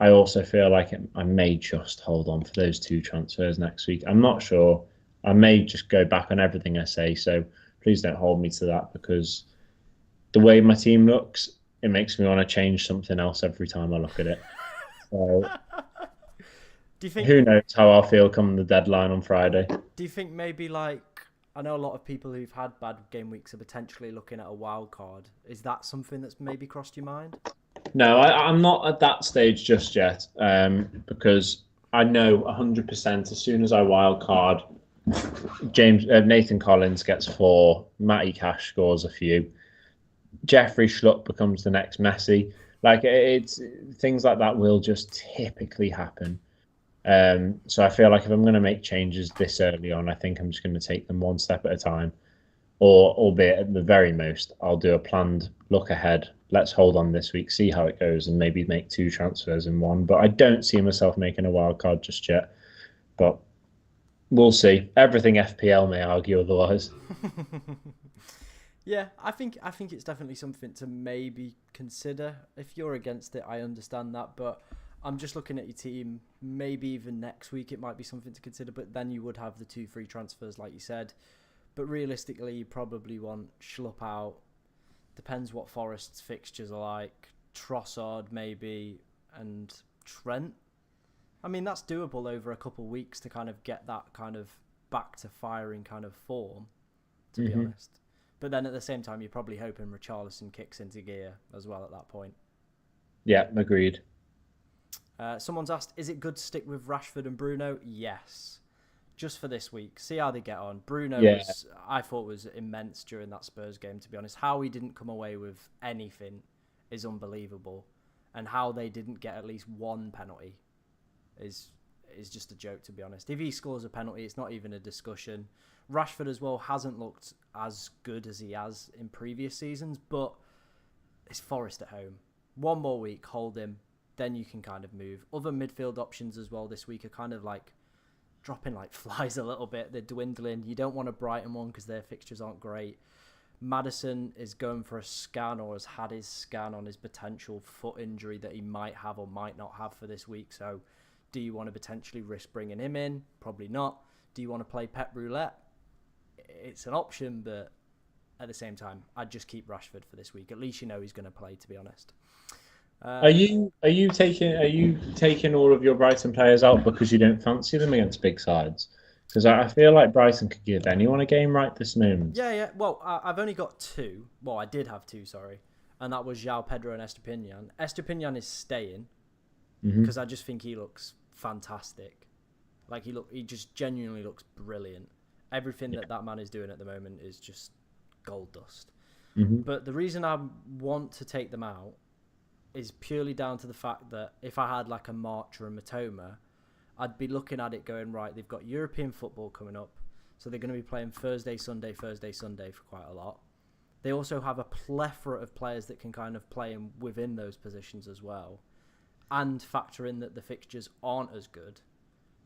I also feel like I may just hold on for those two transfers next week. I'm not sure. I may just go back on everything I say. So please don't hold me to that because the way my team looks, it makes me want to change something else every time I look at it. So do you think? Who knows how I'll feel come the deadline on Friday? Do you think maybe like I know a lot of people who've had bad game weeks are potentially looking at a wild card. Is that something that's maybe crossed your mind? No, I'm not at that stage just yet because I know 100% as soon as I wild card, Nathan Collins gets 4, Matty Cash scores a few, Jeffrey Schlupp becomes the next Messi. Like it's things like that will just typically happen. So I feel like if I'm going to make changes this early on, I think I'm just going to take them one step at a time. Or, albeit at the very most, I'll do a planned look ahead. Let's hold on this week, see how it goes, and maybe make 2 transfers in one. But I don't see myself making a wild card just yet. But we'll see. Everything FPL may argue otherwise. Yeah, I think it's definitely something to maybe consider. If you're against it, I understand that, but I'm just looking at your team. Maybe even next week it might be something to consider, but then you would have the 2 free transfers, like you said. But realistically, you probably want Schlupp out. Depends what Forest's fixtures are like. Trossard maybe, and Trent. I mean, that's doable over a couple of weeks to kind of get that kind of back to firing kind of form, to be honest. But then at the same time, you're probably hoping Richarlison kicks into gear as well at that point. Yeah, agreed. Someone's asked, is it good to stick with Rashford and Bruno? Yes. Just for this week. See how they get on. Bruno I thought was immense during that Spurs game, to be honest. How he didn't come away with anything is unbelievable. And how they didn't get at least one penalty is just a joke, to be honest. If he scores a penalty, it's not even a discussion. Rashford as well hasn't looked as good as he has in previous seasons, but it's Forest at home. One more week, hold him, then you can kind of move. Other midfield options as well this week are kind of like dropping like flies a little bit. They're dwindling. You don't want a Brighton one because their fixtures aren't great. Maddison is going for a scan or has had his scan on his potential foot injury that he might have or might not have for this week. So do you want to potentially risk bringing him in? Probably not. Do you want to play Pep Roulette? It's an option, but at the same time, I'd just keep Rashford for this week. At least you know he's going to play, to be honest. Are you taking all of your Brighton players out because you don't fancy them against big sides? Because I feel like Brighton could give anyone a game right this moment. Yeah. Well, I've only got 2. Well, I did have 2, sorry. And that was João Pedro and Estepinian. Estepinian is staying because I just think he looks fantastic. Like he just genuinely looks brilliant. Everything that man is doing at the moment is just gold dust. But the reason I want to take them out is purely down to the fact that if I had like a March or a Matoma, I'd be looking at it going, right, they've got European football coming up, so they're going to be playing Thursday, Sunday for quite a lot. They also have a plethora of players that can kind of play within those positions as well, and factor in that the fixtures aren't as good.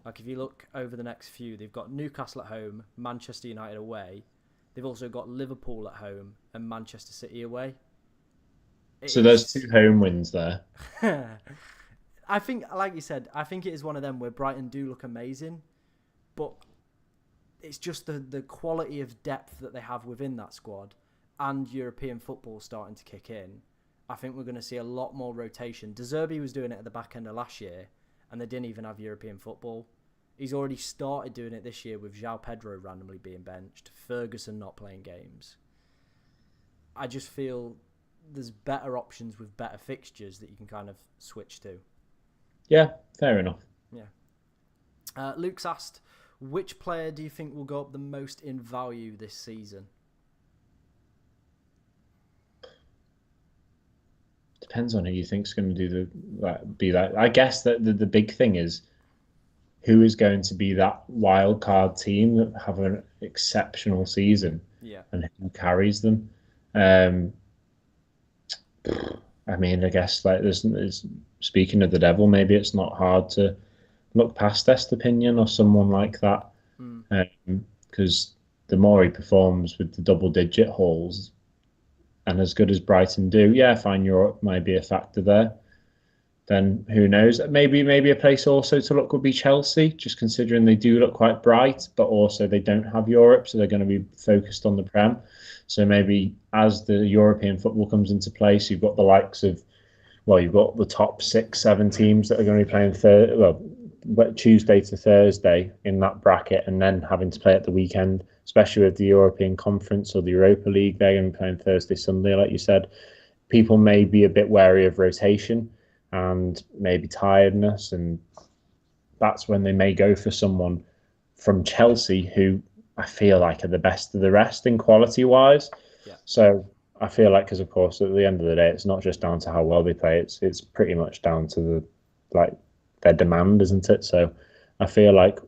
Like, if you look over the next few, they've got Newcastle at home, Manchester United away. They've also got Liverpool at home and Manchester City away. So there's 2 home wins there. I think, like you said, I think it is one of them where Brighton do look amazing, but it's just the quality of depth that they have within that squad and European football starting to kick in. I think we're going to see a lot more rotation. De Zerbi was doing it at the back end of last year, and they didn't even have European football. He's already started doing it this year with João Pedro randomly being benched, Ferguson not playing games. I just feel there's better options with better fixtures that you can kind of switch to. Yeah, fair enough. Yeah. Luke's asked, which player do you think will go up the most in value this season? Depends on who you think's going to do that. I guess that the big thing is who is going to be that wild card team that have an exceptional season, and who carries them. I mean, I guess like there's speaking of the devil, maybe it's not hard to look past Estepinian or someone like that, because the more he performs with the double-digit hauls, and as good as Brighton do, fine, Europe might be a factor there. Then who knows? Maybe a place also to look would be Chelsea, just considering they do look quite bright, but also they don't have Europe, so they're going to be focused on the Prem. So maybe as the European football comes into place, you've got the likes of, you've got the top 6-7 teams that are going to be playing Tuesday to Thursday in that bracket, and then having to play at the weekend, especially with the European Conference or the Europa League. They're going to be playing Thursday, Sunday, like you said. People may be a bit wary of rotation and maybe tiredness, and that's when they may go for someone from Chelsea who I feel like are the best of the rest in quality-wise. Yeah. So I feel like, because of course at the end of the day, it's not just down to how well they play. It's pretty much down to their demand, isn't it? So I feel like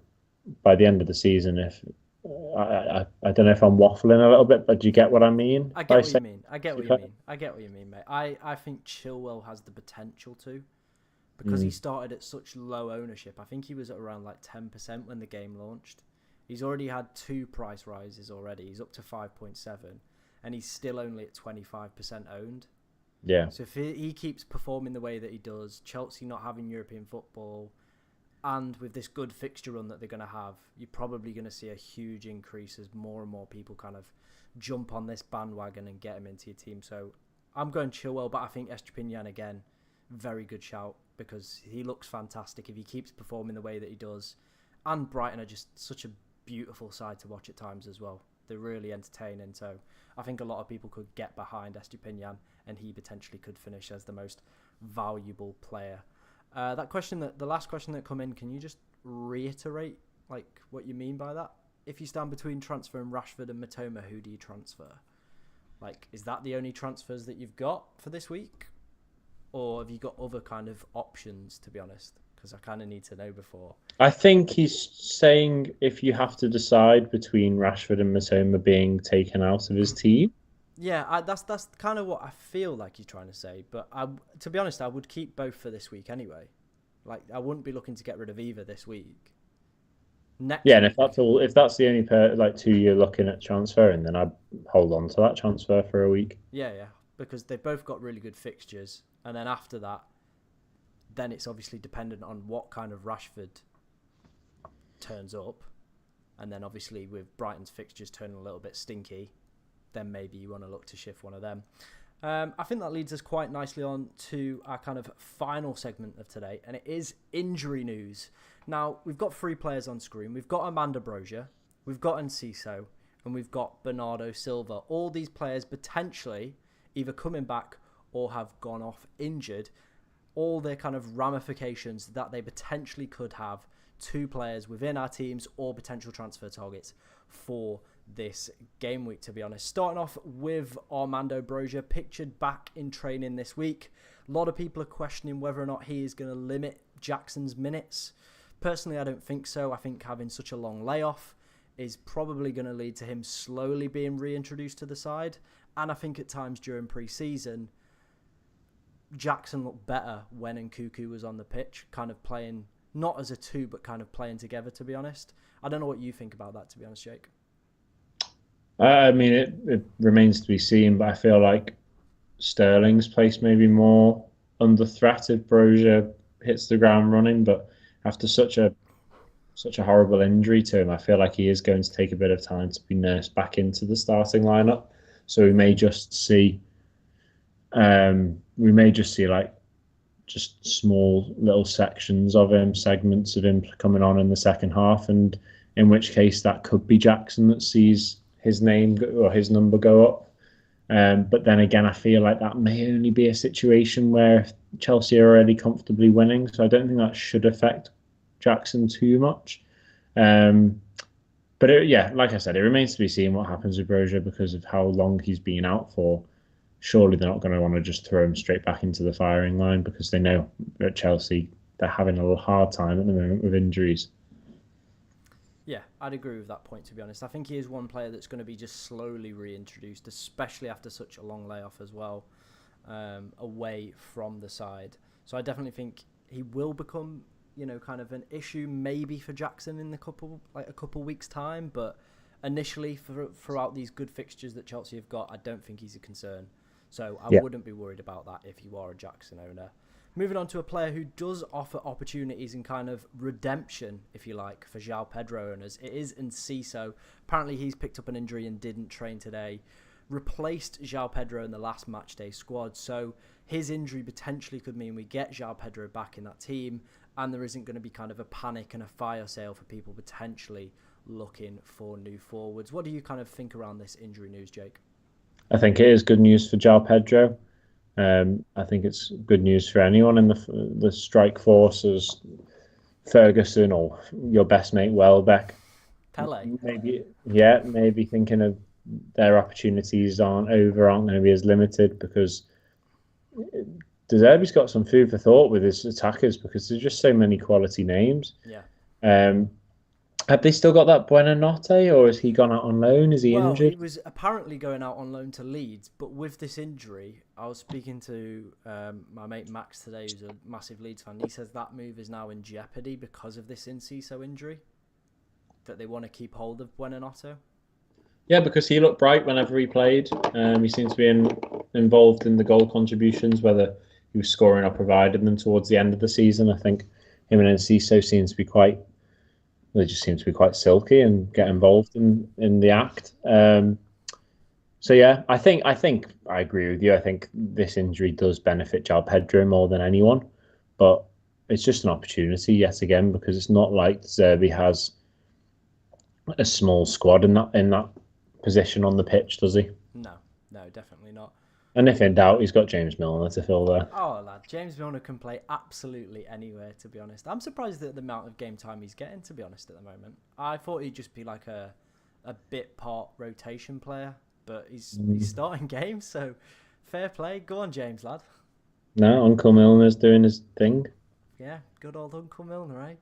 by the end of the season, if I don't know if I'm waffling a little bit, but do you get what I mean? I get what you mean. I get what you mean, mate. I think Chilwell has the potential to, because he started at such low ownership. I think he was at around 10% when the game launched. He's already had 2 price rises already. He's up to 5.7, and he's still only at 25% owned. Yeah. So if he keeps performing the way that he does, Chelsea not having European football, and with this good fixture run that they're going to have, you're probably going to see a huge increase as more and more people kind of jump on this bandwagon and get him into your team. So I'm going Chilwell, but I think Estepinian again, very good shout, because he looks fantastic if he keeps performing the way that he does. And Brighton are just such a beautiful side to watch at times as well. They're really entertaining. So I think a lot of people could get behind Estepinian, and he potentially could finish as the most valuable player. The last question that come in, can you just reiterate what you mean by that? If you stand between transferring Rashford and Matoma, who do you transfer? Is that the only transfers that you've got for this week? Or have you got other kind of options, to be honest? Because I kind of need to know before. I think he's saying if you have to decide between Rashford and Matoma being taken out of his team. Yeah, that's kind of what I feel like he's trying to say. But to be honest, I would keep both for this week anyway. I wouldn't be looking to get rid of either this week. And if that's the only 2 you're looking at transferring, then I'd hold on to that transfer for a week. Yeah, because they've both got really good fixtures, and then after that, then it's obviously dependent on what kind of Rashford turns up, and then obviously with Brighton's fixtures turning a little bit stinky, then maybe you want to look to shift one of them. I think that leads us quite nicely on to our kind of final segment of today, and it is injury news. Now, we've got 3 players on screen. We've got Amanda Brozier, we've got Enciso, and we've got Bernardo Silva. All these players potentially either coming back or have gone off injured. All their kind of ramifications that they potentially could have 2 players within our teams or potential transfer targets for this game week, to be honest. Starting off with Armando Brozier, pictured back in training this week. A lot of people are questioning whether or not he is going to limit Jackson's minutes. Personally, I don't think so. I think having such a long layoff is probably going to lead to him slowly being reintroduced to the side. And I think at times during pre-season, Jackson looked better when Nkunku was on the pitch, kind of playing not as a two, but kind of playing together, to be honest. I don't know what you think about that, to be honest, Jake. I mean, it remains to be seen, but I feel like Sterling's place may be more under threat if Brozier hits the ground running. But after such a horrible injury to him, I feel like he is going to take a bit of time to be nursed back into the starting lineup. So we may just see like just small little sections of him, segments of him coming on in the second half, and in which case that could be Jackson that sees his name or his number go up. But then again, I feel like that may only be a situation where Chelsea are already comfortably winning, so I don't think that should affect Jackson too much. But yeah, like I said, it remains to be seen what happens with Brozier because of how long he's been out for. Surely they're not going to want to just throw him straight back into the firing line because they know at Chelsea they're having a little hard time at the moment with injuries. Yeah, I'd agree with that point, to be honest. I think he is one player that's going to be just slowly reintroduced, especially after such a long layoff as well, away from the side. So I definitely think he will become, kind of an issue maybe for Jackson in a couple weeks' time. But initially, throughout these good fixtures that Chelsea have got, I don't think he's a concern. So I wouldn't be worried about that if you are a Jackson owner. Moving on to a player who does offer opportunities and kind of redemption, if you like, for João Pedro owners. It is Enciso. Apparently he's picked up an injury and didn't train today. Replaced João Pedro in the last matchday squad. So his injury potentially could mean we get João Pedro back in that team and there isn't going to be kind of a panic and a fire sale for people potentially looking for new forwards. What do you kind of think around this injury news, Jake? I think it is good news for João Pedro. I think it's good news for anyone in the strike force as Ferguson or your best mate Welbeck. Pele. Maybe thinking of their opportunities aren't going to be as limited because De Zerbi's got some food for thought with his attackers because there's just so many quality names. Yeah. Have they still got that Buonanotte, or has he gone out on loan? Is he injured? He was apparently going out on loan to Leeds, but with this injury, I was speaking to my mate Max today, who's a massive Leeds fan. He says that move is now in jeopardy because of this Enciso injury, that they want to keep hold of Buonanotte. Yeah, because he looked bright whenever he played. He seems to be involved in the goal contributions, whether he was scoring or providing them towards the end of the season. I think him and Enciso they just seem to be quite silky and get involved in the act. So yeah, I think I agree with you. I think this injury does benefit João Pedro more than anyone, but it's just an opportunity yet again because it's not like Zerbi has a small squad in that position on the pitch, does he? No, definitely not. And if in doubt, he's got James Milner to fill there. Oh, lad, James Milner can play absolutely anywhere, to be honest. I'm surprised at the amount of game time he's getting, to be honest, at the moment. I thought he'd just be like a bit part rotation player, but he's starting games, so fair play. Go on, James, lad. No, Uncle Milner's doing his thing. Yeah, good old Uncle Milner,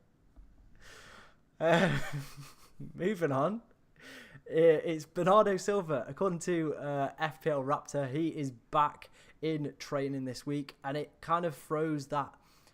eh? Moving on. It's Bernardo Silva. According to FPL Raptor, he is back in training this week, and it kind of throws that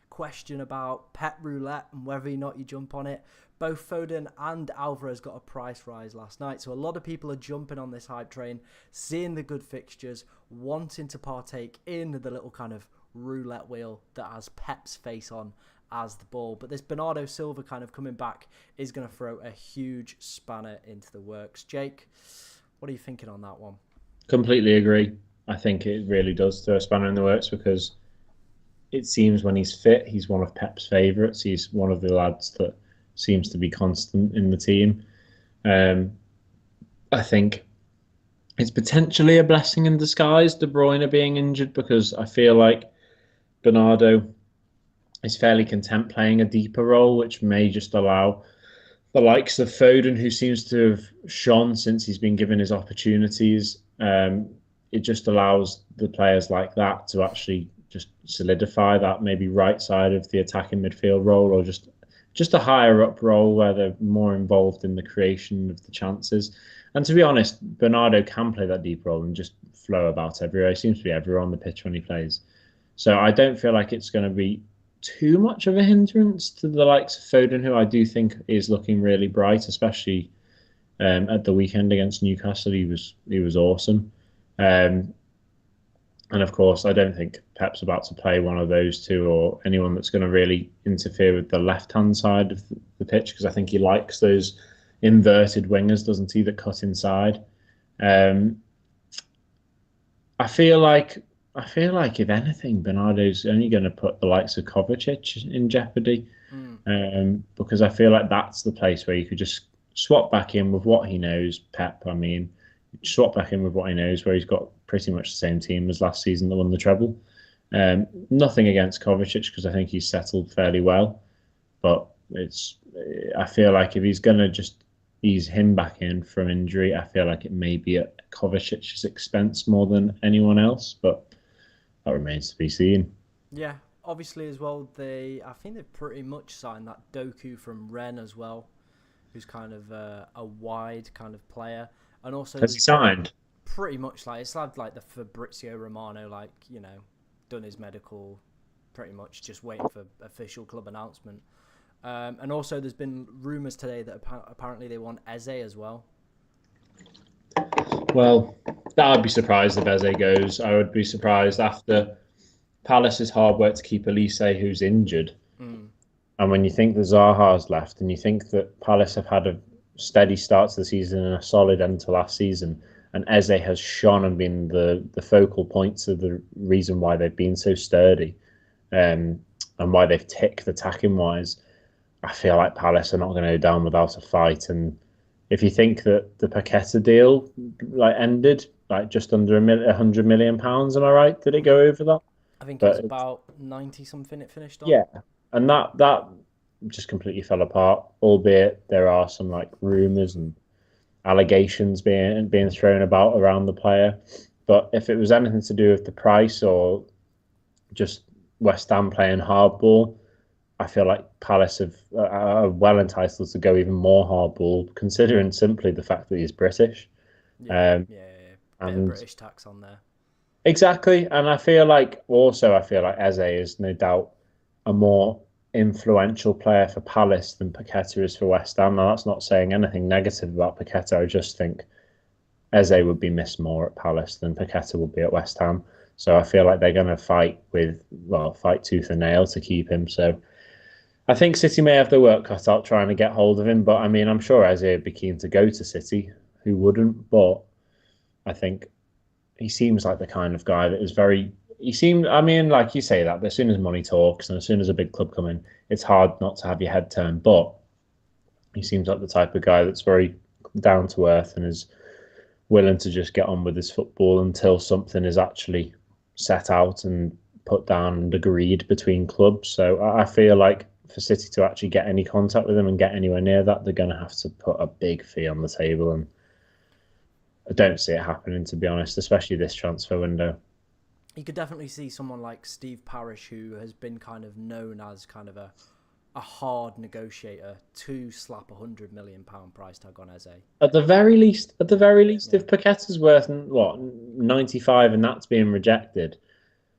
question about pet roulette and whether or not you jump on it. Both Foden and Alvarez got a price rise last night, so a lot of people are jumping on this hype train, seeing the good fixtures, wanting to partake in the little kind of roulette wheel that has Pep's face on as the ball. But this Bernardo Silva kind of coming back is going to throw a huge spanner into the works. Jake, what are you thinking on that one? Completely agree. I think it really does throw a spanner in the works because it seems when he's fit, he's one of Pep's favourites. He's one of the lads that seems to be constant in the team. I think it's potentially a blessing in disguise, De Bruyne being injured, because I feel like Bernardo is fairly content playing a deeper role, which may just allow the likes of Foden, who seems to have shone since he's been given his opportunities. It just allows the players like that to actually just solidify that maybe right side of the attacking midfield role, or just a higher up role where they're more involved in the creation of the chances. And to be honest, Bernardo can play that deep role and just flow about everywhere. He seems to be everywhere on the pitch when he plays. So I don't feel like it's going to be too much of a hindrance to the likes of Foden, who I do think is looking really bright, especially at the weekend against Newcastle. He was awesome. Um, and of course, I don't think Pep's about to play one of those two or anyone that's going to really interfere with the left-hand side of the pitch, because I think he likes those inverted wingers, doesn't he, that cut inside. Um, I feel like if anything, Bernardo's only going to put the likes of Kovacic in jeopardy, because I feel like that's the place where you could just swap back in with what he knows. Pep, I mean, swap back in with what he knows, where he's got pretty much the same team as last season that won the treble. Nothing against Kovacic, because I think he's settled fairly well, but I feel like if he's going to just ease him back in from injury, I feel like it may be at Kovacic's expense more than anyone else, but that remains to be seen. Yeah, obviously as well, I think they've pretty much signed that Doku from Rennes as well, who's kind of a wide kind of player, and also Has he signed? Pretty much it's like the Fabrizio Romano, done his medical, pretty much just waiting for official club announcement. And also there's been rumours today that apparently they want Eze as well. Well, I'd be surprised if Eze goes. I would be surprised after Palace's hard work to keep Elise, who's injured. And when you think that Zaha's left, and you think that Palace have had a steady start to the season and a solid end to last season, and Eze has shone and been the focal points of the reason why they've been so sturdy, and why they've ticked attacking wise, I feel like Palace are not going to go down without a fight. And if you think that the Paqueta deal ended just under £100 million, am I right? Did it go over that? I think it was about 90 something it finished on. Yeah, and that just completely fell apart. Albeit there are some rumours and allegations being thrown about around the player. But if it was anything to do with the price or just West Ham playing hardball, I feel like Palace are well entitled to go even more hardball, considering simply the fact that he's British. Bit of British tax on there. Exactly, and I feel like Eze is no doubt a more influential player for Palace than Paqueta is for West Ham. Now, that's not saying anything negative about Paqueta. I just think Eze would be missed more at Palace than Paqueta would be at West Ham. So I feel like they're going to fight tooth and nail to keep him. So I think City may have their work cut out trying to get hold of him. But I mean, I'm sure Eze would be keen to go to City. Who wouldn't? But I think he seems like the kind of guy that is very... I mean, like you say that, but as soon as money talks and as soon as a big club come in, it's hard not to have your head turned. But he seems like the type of guy that's very down to earth and is willing to just get on with his football until something is actually set out and put down and agreed between clubs. So I feel like for City to actually get any contact with him and get anywhere near that, they're going to have to put a big fee on the table. And I don't see it happening, to be honest, especially this transfer window. You could definitely see someone like Steve Parish, who has been kind of known as kind of a hard negotiator, to slap £100 million price tag on Eze. At the very least, if Paqueta's worth 95 and that's being rejected,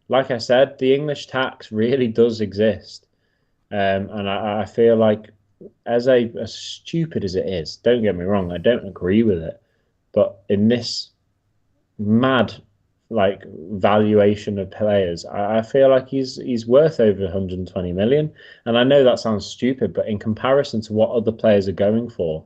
like I said, the English tax really does exist, and I feel like as stupid as it is, don't get me wrong, I don't agree with it, but in this mad valuation of players, I feel like he's worth over 120 million. And I know that sounds stupid, but in comparison to what other players are going for,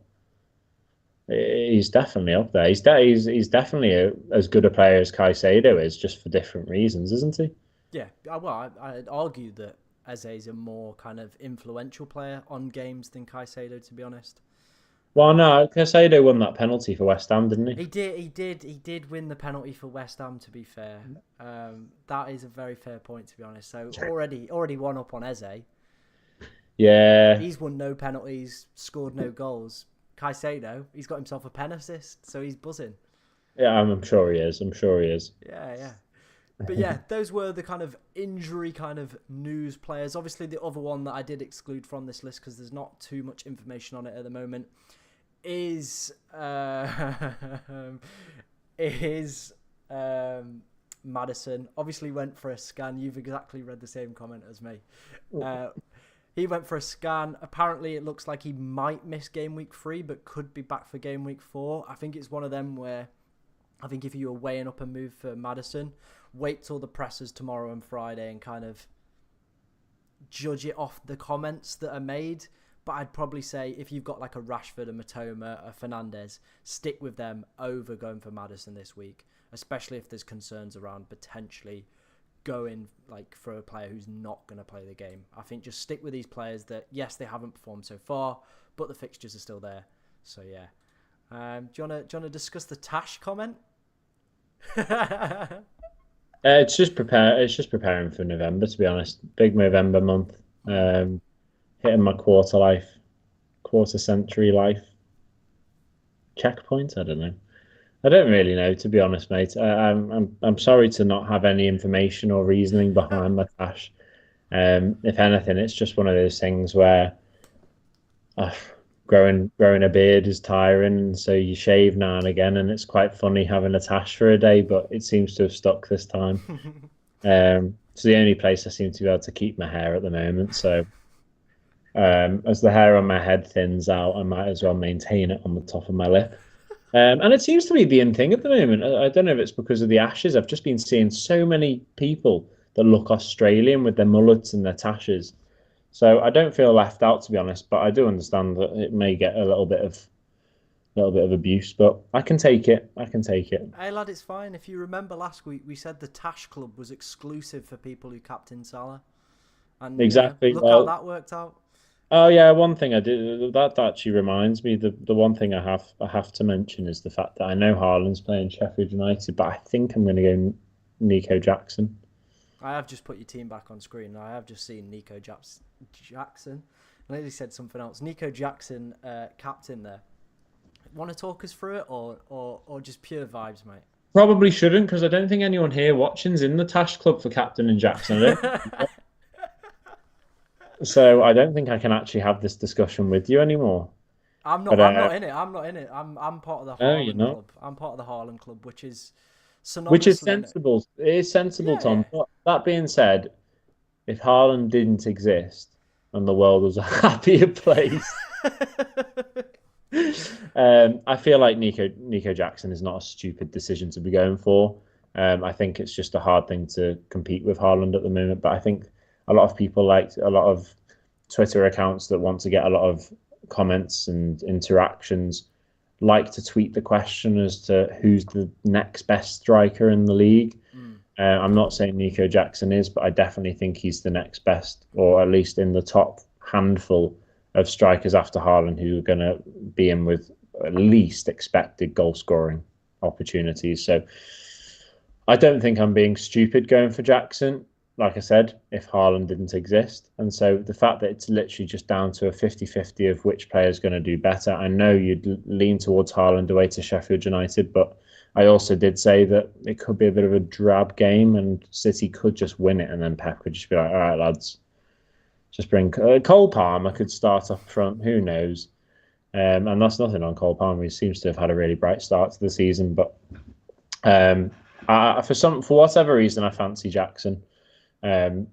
he's definitely up there. He's definitely as good a player as Caicedo is, just for different reasons, isn't he? Yeah, well, I'd argue that Eze is a more kind of influential player on games than Caicedo, to be honest. Well, no, Caicedo won that penalty for West Ham, didn't he? He did win the penalty for West Ham, to be fair. That is a very fair point, to be honest. So already one up on Eze. Yeah. He's won no penalties, scored no goals. Caicedo, he's got himself a pen assist, so he's buzzing. Yeah, I'm sure he is. Yeah. But yeah, those were the kind of injury kind of news players. Obviously, the other one that I did exclude from this list because there's not too much information on it at the moment is Maddison. Obviously went for a scan. You've exactly read the same comment as me. He went for a scan. Apparently, it looks like he might miss game week 3, but could be back for game week 4. I think it's one of them where I think if you were weighing up a move for Maddison, wait till the pressers tomorrow and Friday and kind of judge it off the comments that are made. But I'd probably say if you've got like a Rashford, a Matoma, a Fernandes, stick with them over going for Maddison this week, especially if there's concerns around potentially going like for a player who's not going to play the game. I think just stick with these players that, yes, they haven't performed so far, but the fixtures are still there. So yeah. Do you want to discuss the Tash comment? It's just preparing for November, to be honest. Big November month. Hitting my quarter century life checkpoint. I don't know. I don't really know, to be honest, mate. I'm sorry to not have any information or reasoning behind my Tash. If anything, it's just one of those things where growing a beard is tiring, and so you shave now and again, and it's quite funny having a Tash for a day, but it seems to have stuck this time. It's the only place I seem to be able to keep my hair at the moment. So as the hair on my head thins out, I might as well maintain it on the top of my lip. And it seems to be the in thing at the moment. I don't know if it's because of the Ashes. I've just been seeing so many people that look Australian with their mullets and their tashes. So I don't feel left out, to be honest, but I do understand that it may get a little bit of abuse, but I can take it. Hey lad, it's fine. If you remember last week, we said the Tash Club was exclusive for people who captain Salah, and Exactly. look how that worked out. Oh yeah, one thing I did that actually reminds me, the one thing I have to mention is the fact that I know Haaland's playing Sheffield United, but I think I'm going to go Nico Jackson. I have just put your team back on screen. I have just seen Nico Jackson. I nearly said something else. Nico Jackson, captain there. Want to talk us through it, or just pure vibes, mate? Probably shouldn't, because I don't think anyone here watching's in the Tash Club for captain and Jackson. So I don't think I can actually have this discussion with you anymore. I'm not. But, I'm not in it. I'm not in it. I'm part of the you're Haaland not. Club. I'm part of the Haaland Club, which is Sensible. It is sensible, Yeah. Tom. But that being said, if Haaland didn't exist and the world was a happier place, I feel like Nico Jackson is not a stupid decision to be going for. I think it's just a hard thing to compete with Haaland at the moment. But I think a lot of people, like a lot of Twitter accounts that want to get a lot of comments and interactions, like to tweet the question as to who's the next best striker in the league. I'm not saying Nico Jackson is, but I definitely think he's the next best, or at least in the top handful of strikers after Haaland who are going to be in with at least expected goal scoring opportunities. So I don't think I'm being stupid going for Jackson, like I said, if Haaland didn't exist. And so the fact that it's literally just down to a 50-50 of which player is going to do better. I know you'd lean towards Haaland away to Sheffield United, but I also did say that it could be a bit of a drab game and City could just win it, and then Pep could just be like, all right, lads, just bring Cole Palmer could start up front. Who knows? And that's nothing on Cole Palmer. He seems to have had a really bright start to the season, but for whatever reason, I fancy Jackson. And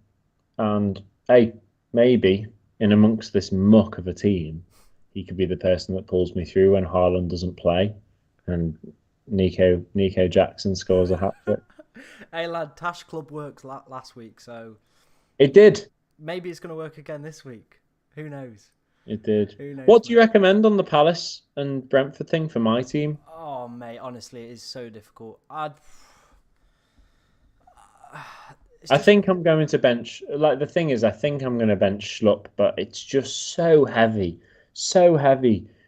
hey, maybe in amongst this muck of a team, he could be the person that pulls me through when Haaland doesn't play, and Nico Jackson scores a hat trick. Hey lad, Tash Club works last week, so it did. Maybe it's going to work again this week. Who knows? It did. Who knows, what do you recommend on the Palace and Brentford thing for my team? Oh mate, honestly, it is so difficult. I think I'm going to bench. Like the thing is, I think I'm going to bench Schlupp, but it's just so heavy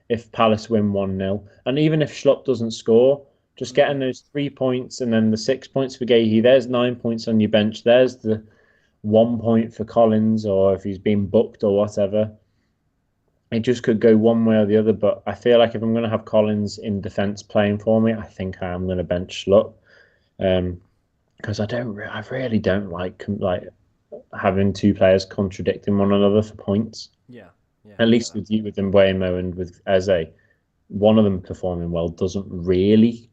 if Palace win 1-0. And even if Schlupp doesn't score, just getting those 3 points and then the 6 points for Gahey, there's 9 points on your bench. There's the 1 point for Collins, or if he's been booked or whatever. It just could go one way or the other. But I feel like if I'm going to have Collins in defence playing for me, I think I am going to bench Schlupp. Because I really don't like having two players contradicting one another for points. Yeah. At least with Mbeumo and with Eze, one of them performing well doesn't really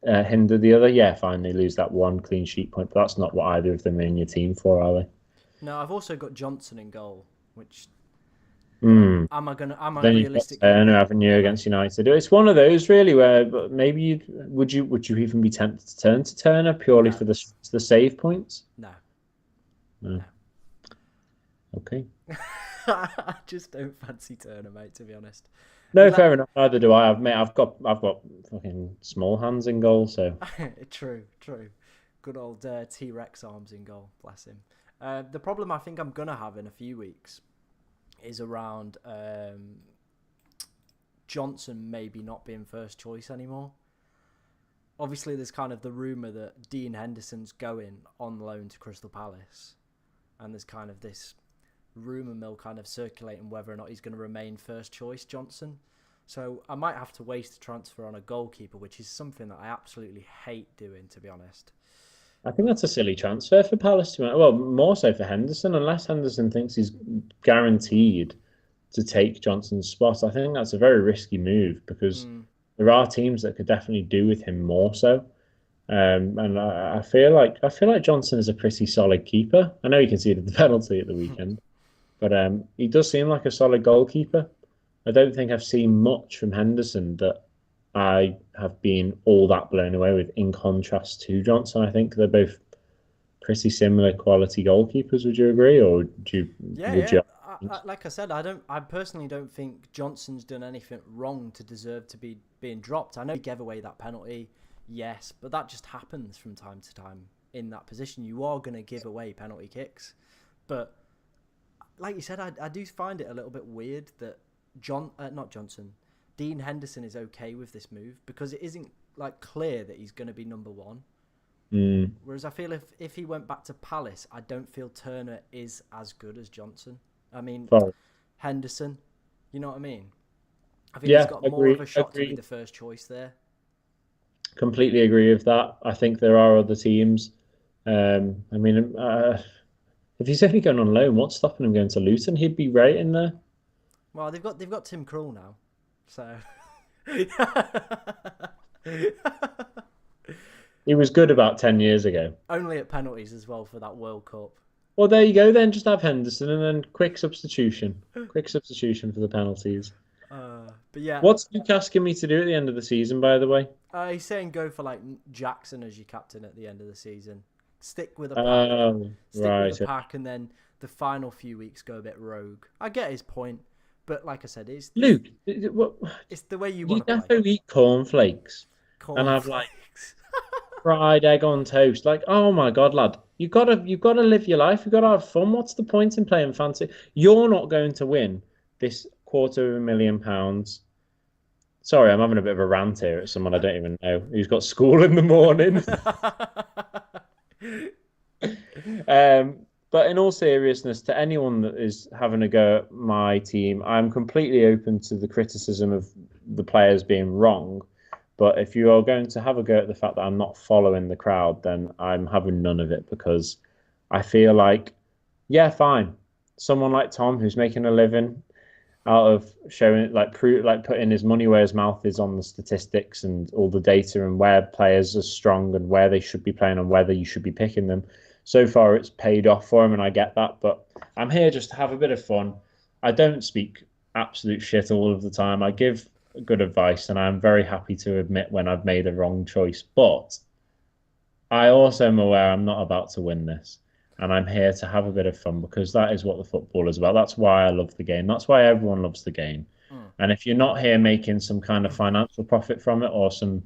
hinder the other. Yeah, fine, they lose that one clean sheet point, but that's not what either of them are in your team for, are they? No, I've also got Johnson in goal, which but Hmm. am I Then you've got realistically Turner, haven't you, gonna? against United? It's one of those really where maybe would you even be tempted to turn to Turner purely No, for the save points? no, No. no. Okay. I just don't fancy Turner, mate. To be honest, No, Le- fair enough. Neither do I. I've got fucking small hands in goal, so true, true. Good old T Rex arms in goal. Bless him. The problem I think I'm gonna have in a few weeks is around Johnson maybe not being first choice anymore. Obviously, there's kind of the rumour that Dean Henderson's going on loan to Crystal Palace, and there's kind of this rumour mill kind of circulating whether or not he's going to remain first choice Johnson. So I might have to waste a transfer on a goalkeeper, which is something that I absolutely hate doing, to be honest. I think that's a silly transfer for Palace to make. Well, more so for Henderson, unless Henderson thinks he's guaranteed to take Johnson's spot. I think that's a very risky move because Mm, there are teams that could definitely do with him more so. And I feel like Johnson is a pretty solid keeper. I know he conceded the penalty at the weekend, but he does seem like a solid goalkeeper. I don't think I've seen much from Henderson that I have been all that blown away with. In contrast to Johnson, I think they're both pretty similar quality goalkeepers. Would you agree, or yeah, would yeah. you? Like I said, I don't. I personally don't think Johnson's done anything wrong to deserve to be being dropped. I know he gave away that penalty, yes, but that just happens from time to time in that position. You are going to give away penalty kicks, but like you said, I do find it a little bit weird that not Johnson, Dean Henderson is okay with this move because it isn't like clear that he's going to be number one. Mm, Whereas I feel if he went back to Palace, I don't feel Turner is as good as Johnson. I mean, sorry. Henderson, you know what I mean? I think he's Yeah, got more of agree. a shot to be Agree. the first choice there. Completely agree with that. I think there are other teams. I mean, if he's only going on loan, what's stopping him going to Luton? He'd be right in there. Well, they've got Tim Krul now, so He was good about 10 years ago. only at penalties as well for that World Cup. Well, there you go then. Just have Henderson and then quick substitution. Quick substitution for the penalties. But yeah, What's Luke asking me to do at the end of the season, by the way? he's saying go for like Jackson as your captain at the end of the season. Stick with a pack. Stick with Right. a pack, and then the final few weeks go a bit rogue. I get his point, but like I said, Luke, it's the way you you want to play. defo eat cornflakes and have like Cornflakes. fried egg on toast. Like, oh my God, lad, you gotta live your life. You gotta have fun. What's the point in playing fancy? You're not going to win this £250,000. Sorry, I'm having a bit of a rant here at someone I don't even know who's got school in the morning. Um, but in all seriousness, to anyone that is having a go at my team, I'm completely open to the criticism of the players being wrong. But if you are going to have a go at the fact that I'm not following the crowd, then I'm having none of it because I feel like, yeah, fine. Someone like Tom who's making a living out of showing like putting his money where his mouth is on the statistics and all the data and where players are strong and where they should be playing and whether you should be picking them. So far, it's paid off for him, and I get that. But I'm here just to have a bit of fun. I don't speak absolute shit all of the time. I give good advice, and I'm very happy to admit when I've made a wrong choice. But I also am aware I'm not about to win this. And I'm here to have a bit of fun because that is what the football is about. That's why I love the game. That's why everyone loves the game. Mm. And if you're not here making some kind of financial profit from it or some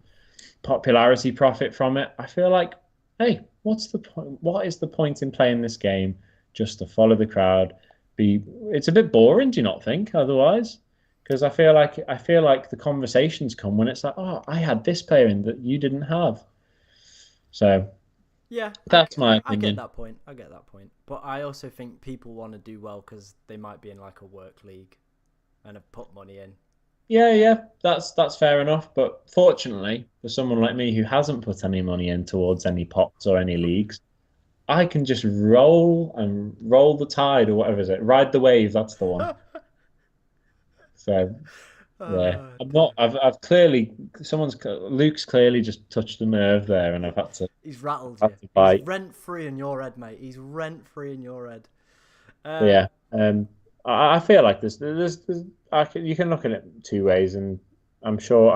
popularity profit from it, I feel like, hey, what's the point? What is the point in playing this game just to follow the crowd? It's a bit boring, do you not think? Otherwise, because I feel like the conversations come when it's like, oh, I had this player in that you didn't have. So Yeah, that's my I get opinion. that point. I get that point. But I also think people want to do well because they might be in like a work league and have put money in. Yeah, yeah, that's fair enough. But fortunately, for someone like me who hasn't put any money in towards any pots or any leagues, I can just roll the tide or whatever is it, ride the wave. That's the one. So Yeah, Oh, I'm not. dear. I've clearly Luke's clearly just touched a nerve there, and I've He's rattled had you. to He's bite. rent free in your head, mate. He's rent free in your head. But Uh, yeah, I feel like you can look at it two ways, and I'm sure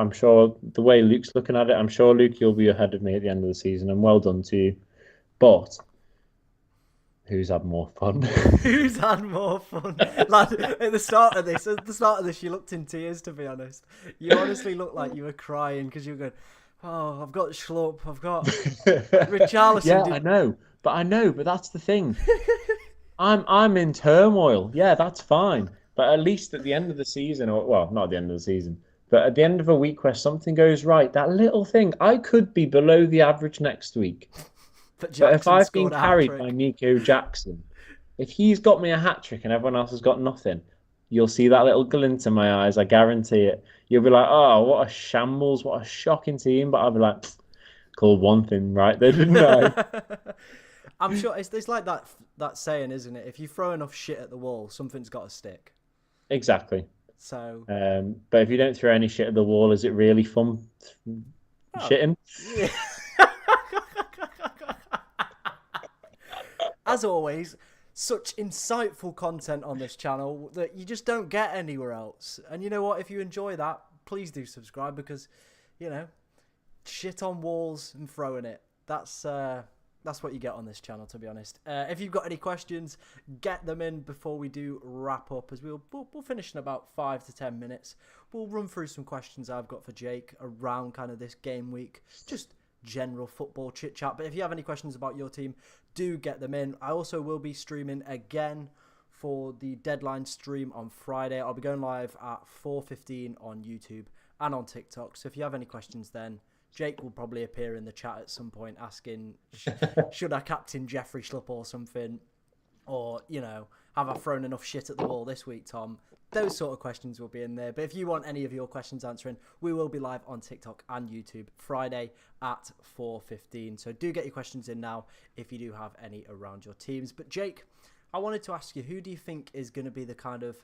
the way Luke's looking at it, I'm sure Luke, you'll be ahead of me at the end of the season, and well done to you. But who's had more fun? who's had more fun? Like at the start of this, you looked in tears. To be honest, you honestly looked like you were crying because you were going, "Oh, I've got Schlupp. I've got Richarlison." Yeah, I know, but that's the thing. I'm in turmoil. Yeah, that's fine. But at least at the end of the season, or well, not at the end of the season, but at the end of a week where something goes right, that little thing, I could be below the average next week. But But if Jackson I've been scored a hat carried by trick. Nico Jackson, if he's got me a hat trick and everyone else has got nothing, you'll see that little glint in my eyes. I guarantee it. You'll be like, "Oh, what a shambles! What a shocking team!" But I'll be like, "Called one thing right there, didn't I?" I'm sure it's like that saying, isn't it? If you throw enough shit at the wall, something's got to stick. Exactly. So, But if you don't throw any shit at the wall, is it really fun oh, shitting? yeah. As always, such insightful content on this channel that you just don't get anywhere else. And you know what? If you enjoy that, please do subscribe because, you know, shit on walls and throwing it. That's what you get on this channel, to be honest. If you've got any questions, get them in before we do wrap up, as we'll finish in about 5 to 10 minutes. We'll run through some questions I've got for Jake around kind of this game week, just general football chit chat. But if you have any questions about your team, do get them in. I also will be streaming again for the deadline stream on Friday. I'll be going live at 4:15 on YouTube and on TikTok. So if you have any questions then, Jake will probably appear in the chat at some point asking, should I captain Jeffrey Schlupp or something? Or, you know, have I thrown enough shit at the wall this week, Tom? Those sort of questions will be in there. But if you want any of your questions answering, we will be live on TikTok and YouTube Friday at 4:15. So do get your questions in now if you do have any around your teams. But Jake, I wanted to ask you, who do you think is going to be the kind of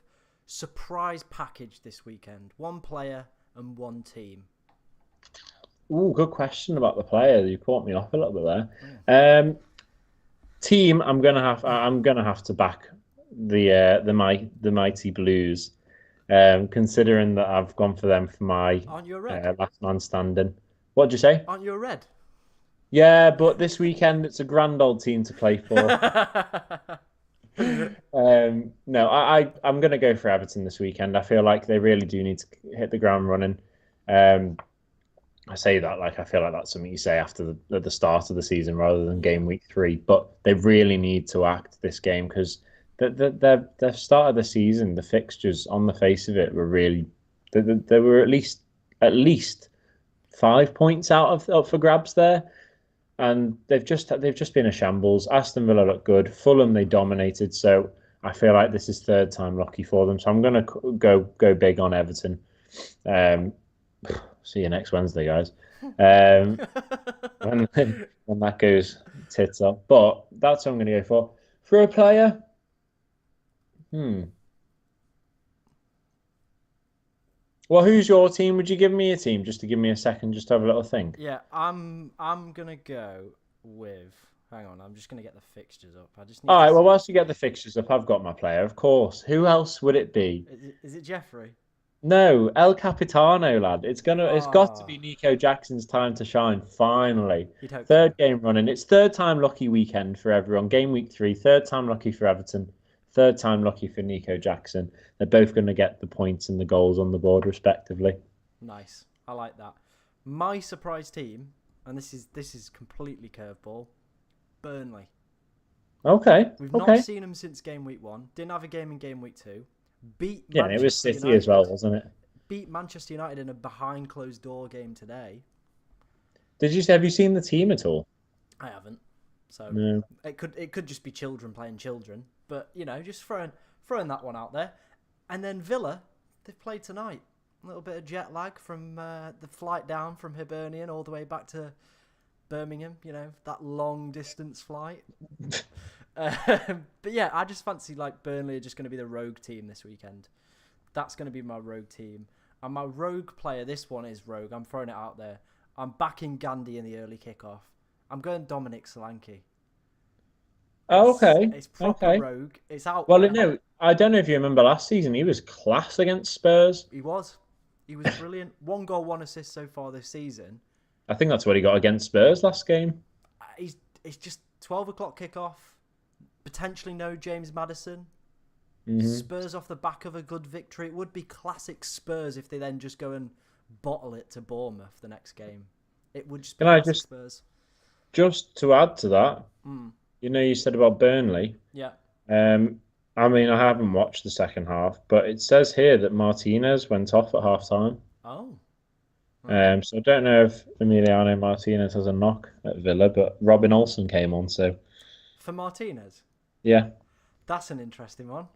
surprise package this weekend? One player and one team. Ooh, good question about the player. You caught me off a little bit there. Team, I'm gonna have to back the mighty Blues. Considering that I've gone for them for my Aren't you a red? last man standing. What'd you say? Aren't you a red? Yeah, but this weekend it's a grand old team to play for. No, I'm going to go for Everton this weekend. I feel like they really do need to hit the ground running. Um, I say that like I feel like that's something you say after the start of the season rather than Yeah. game week 3. But they really need to act this game because the start of the season, the fixtures on the face of it were really there were at least 5 points out of up for grabs there, and they've just been a shambles. Aston Villa looked good. Fulham they dominated. So I feel like this is third time lucky for them. So I'm gonna go big on Everton. Um, See you next Wednesday, guys. Um, when that goes tits up. But that's what I'm going to go for. For a player, hmm. Well, who's your team? Would you give me a team just to give me a second, just to have a little think? Yeah, I'm gonna go with. Hang on, I'm just gonna get the fixtures up. I just All need to right. Well, see. whilst you get the fixtures up, I've got my player, of course. Who else would it be? Is it Jeffrey? No, El Capitano, lad. It's got to Ah, be Nico Jackson's time to shine, finally. you'd hope so. Third game running. It's third time lucky weekend for everyone. Game week 3, third time lucky for Everton, third time lucky for Nico Jackson. They're both going to get the points and the goals on the board, respectively. Nice, I like that. My surprise team, and this is completely curveball. Burnley. Okay, We've not okay. seen them since game week 1. Didn't have a game in game week 2. Beat Yeah, and it was Manchester City as well, United. wasn't it? Beat Manchester United in a behind closed door game today. Have you seen the team at all? I haven't. So No. it could just be children playing children, but you know, just throwing that one out there. And then Villa, they've played tonight. A little bit of jet lag from the flight down from Hibernian all the way back to Birmingham. You know, that long distance flight. But yeah, I just fancy like Burnley are just going to be the rogue team this weekend. That's going to be my rogue team. And my rogue player, this one is rogue. I'm throwing it out there. I'm backing Gandhi in the early kickoff. I'm going Dominic Solanke. Oh, okay. It's proper Okay. rogue. It's out. Well, no, I don't know if you remember last season, he was class against Spurs. He was. He was brilliant. 1 goal, 1 assist so far this season. I think that's what he got against Spurs last game. It's just 12 o'clock kickoff. Potentially no James Maddison. Mm-hmm. Spurs off the back of a good victory. It would be classic Spurs if they then just go and bottle it to Bournemouth the next game. It would just be classic Spurs. Just to add to that, you said about Burnley. Yeah. I mean, I haven't watched the second half, but it says here that Martinez went off at half time. Oh. So I don't know if Emiliano Martinez has a knock at Villa, but Robin Olsen came on, so. For Martinez? Yeah. That's an interesting one.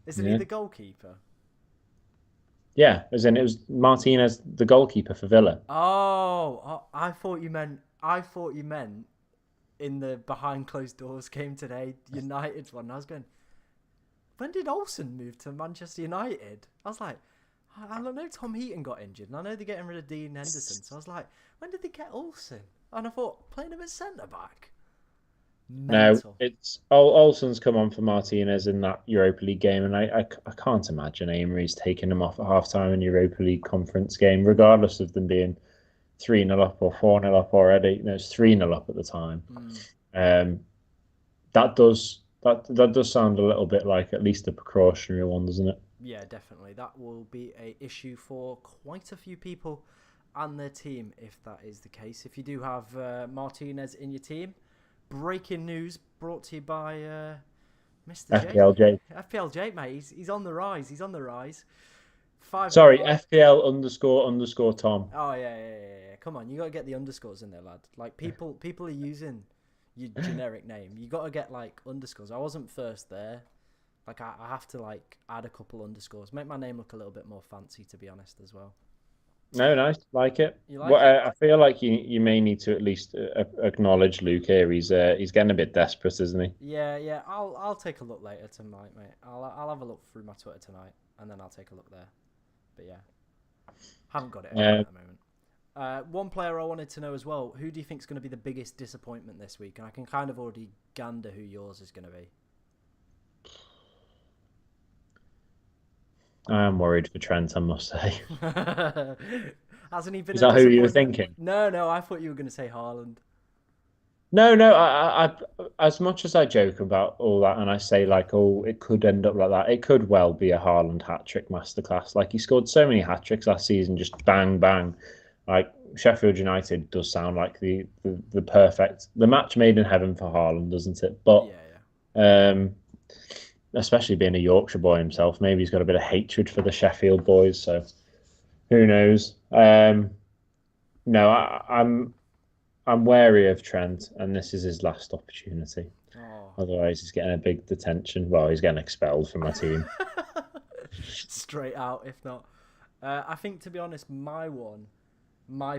Isn't he the goalkeeper? Yeah, as in it was Martinez, the goalkeeper for Villa. Oh, I thought you meant in the behind closed doors game today, United's one. I was going, when did Olsen move to Manchester United? I was like, I don't know, Tom Heaton got injured, and I know they're getting rid of Dean Henderson. So I was like, when did they get Olsen? And I thought, playing him at centre back. Mental. No, it's Olsen's come on for Martinez in that Europa League game, and I can't imagine Emery's taking him off at half time in Europa League conference game, regardless of them being 3-0 up or 4-0 up already. No, it's 3-0 up at the time. That does sound a little bit like at least a precautionary one, doesn't it? Yeah, definitely. That will be an issue for quite a few people and their team if that is the case. If you do have Martinez in your team, breaking news brought to you by Mr. FPL Jake. FPL Jake, mate. He's on the rise. He's on the rise. Sorry, FPL __Tom. Oh yeah. Come on, you got to get the underscores in there, lad. Like people are using your generic name. You got to get like underscores. I wasn't first there. Like I have to like add a couple underscores, make my name look a little bit more fancy, to be honest, as well. No, nice, like it. You like it? I feel like you may need to at least acknowledge Luke here. He's getting a bit desperate, isn't he? Yeah. I'll take a look later tonight, mate. I'll have a look through my Twitter tonight, and then I'll take a look there. But yeah, haven't got it at the moment. One player I wanted to know as well. Who do you think is going to be the biggest disappointment this week? And I can kind of already gander who yours is going to be. I am worried for Trent, I must say. Hasn't he been? Is that who you were thinking? No. I thought you were going to say Haaland. No. I as much as I joke about all that, and I say like, oh, it could end up like that. It could well be a Haaland hat trick masterclass. Like he scored so many hat tricks last season, just bang bang. Like Sheffield United does sound like the match made in heaven for Haaland, doesn't it? But yeah. Especially being a Yorkshire boy himself, maybe he's got a bit of hatred for the Sheffield boys. So who knows? No, I'm wary of Trent, and this is his last opportunity. Oh. Otherwise, he's getting a big detention. Well, he's getting expelled from my team. Straight out, if not. I think, to be honest, my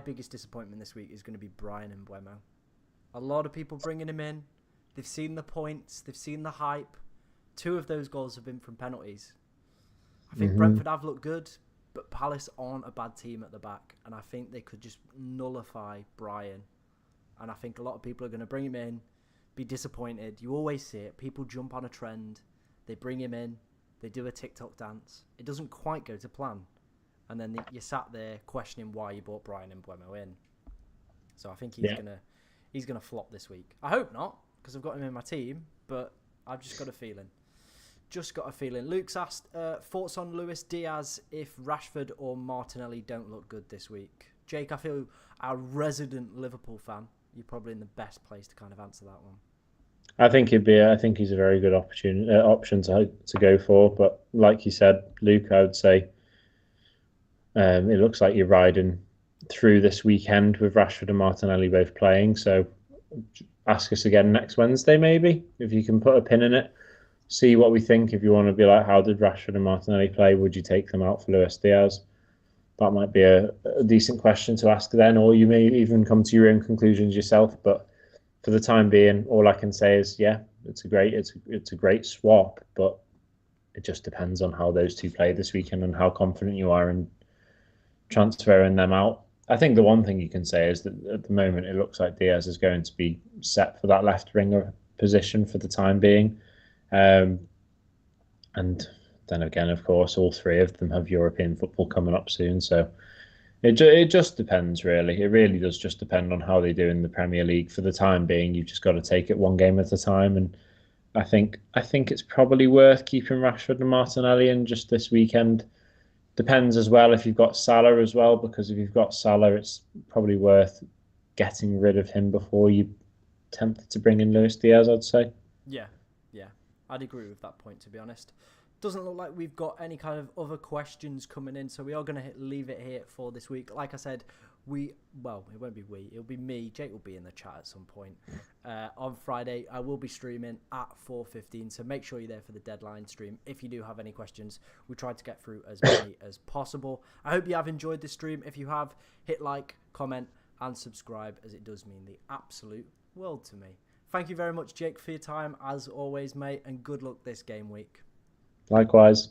biggest disappointment this week is going to be Brian Mbeumo. A lot of people bringing him in. They've seen the points. They've seen the hype. 2 of those goals have been from penalties. I think Brentford have looked good, but Palace aren't a bad team at the back, and I think they could just nullify Brian. And I think a lot of people are going to bring him in, be disappointed. You always see it. People jump on a trend. They bring him in. They do a TikTok dance. It doesn't quite go to plan. And then you're sat there questioning why you brought Brian Mbeumo in. So I think he's gonna flop this week. I hope not, because I've got him in my team, but I've just got a feeling. Luke's asked thoughts on Luis Diaz if Rashford or Martinelli don't look good this week. Jake, I feel our resident Liverpool fan, you're probably in the best place to kind of answer that one. I think he's a very good option to go for. But like you said, Luke, I would say it looks like you're riding through this weekend with Rashford and Martinelli both playing. So ask us again next Wednesday, maybe, if you can put a pin in it. See what we think. If you want to be like, how did Rashford and Martinelli play? Would you take them out for Luis Diaz? That might be a decent question to ask then, or you may even come to your own conclusions yourself. But for the time being, all I can say is, yeah, it's a great swap, but it just depends on how those two play this weekend and how confident you are in transferring them out. I think the one thing you can say is that at the moment it looks like Diaz is going to be set for that left winger position for the time being. And then again, of course, all three of them have European football coming up soon. So it just depends, really. It really does just depend on how they do in the Premier League. For the time being, you've just got to take it one game at a time. And I think it's probably worth keeping Rashford and Martinelli in just this weekend. Depends as well if you've got Salah as well, because if you've got Salah, it's probably worth getting rid of him before you tempted to bring in Luis Diaz, I'd say. Yeah, yeah, I'd agree with that point, to be honest. Doesn't look like we've got any kind of other questions coming in, so we are going to leave it here for this week. Like I said, it won't be it'll be me. Jake will be in the chat at some point. On Friday, I will be streaming at 4:15, so make sure you're there for the deadline stream. If you do have any questions, we tried to get through as many as possible. I hope you have enjoyed the stream. If you have, hit like, comment, and subscribe, as it does mean the absolute world to me. Thank you very much, Jake, for your time, as always, mate, and good luck this game week. Likewise.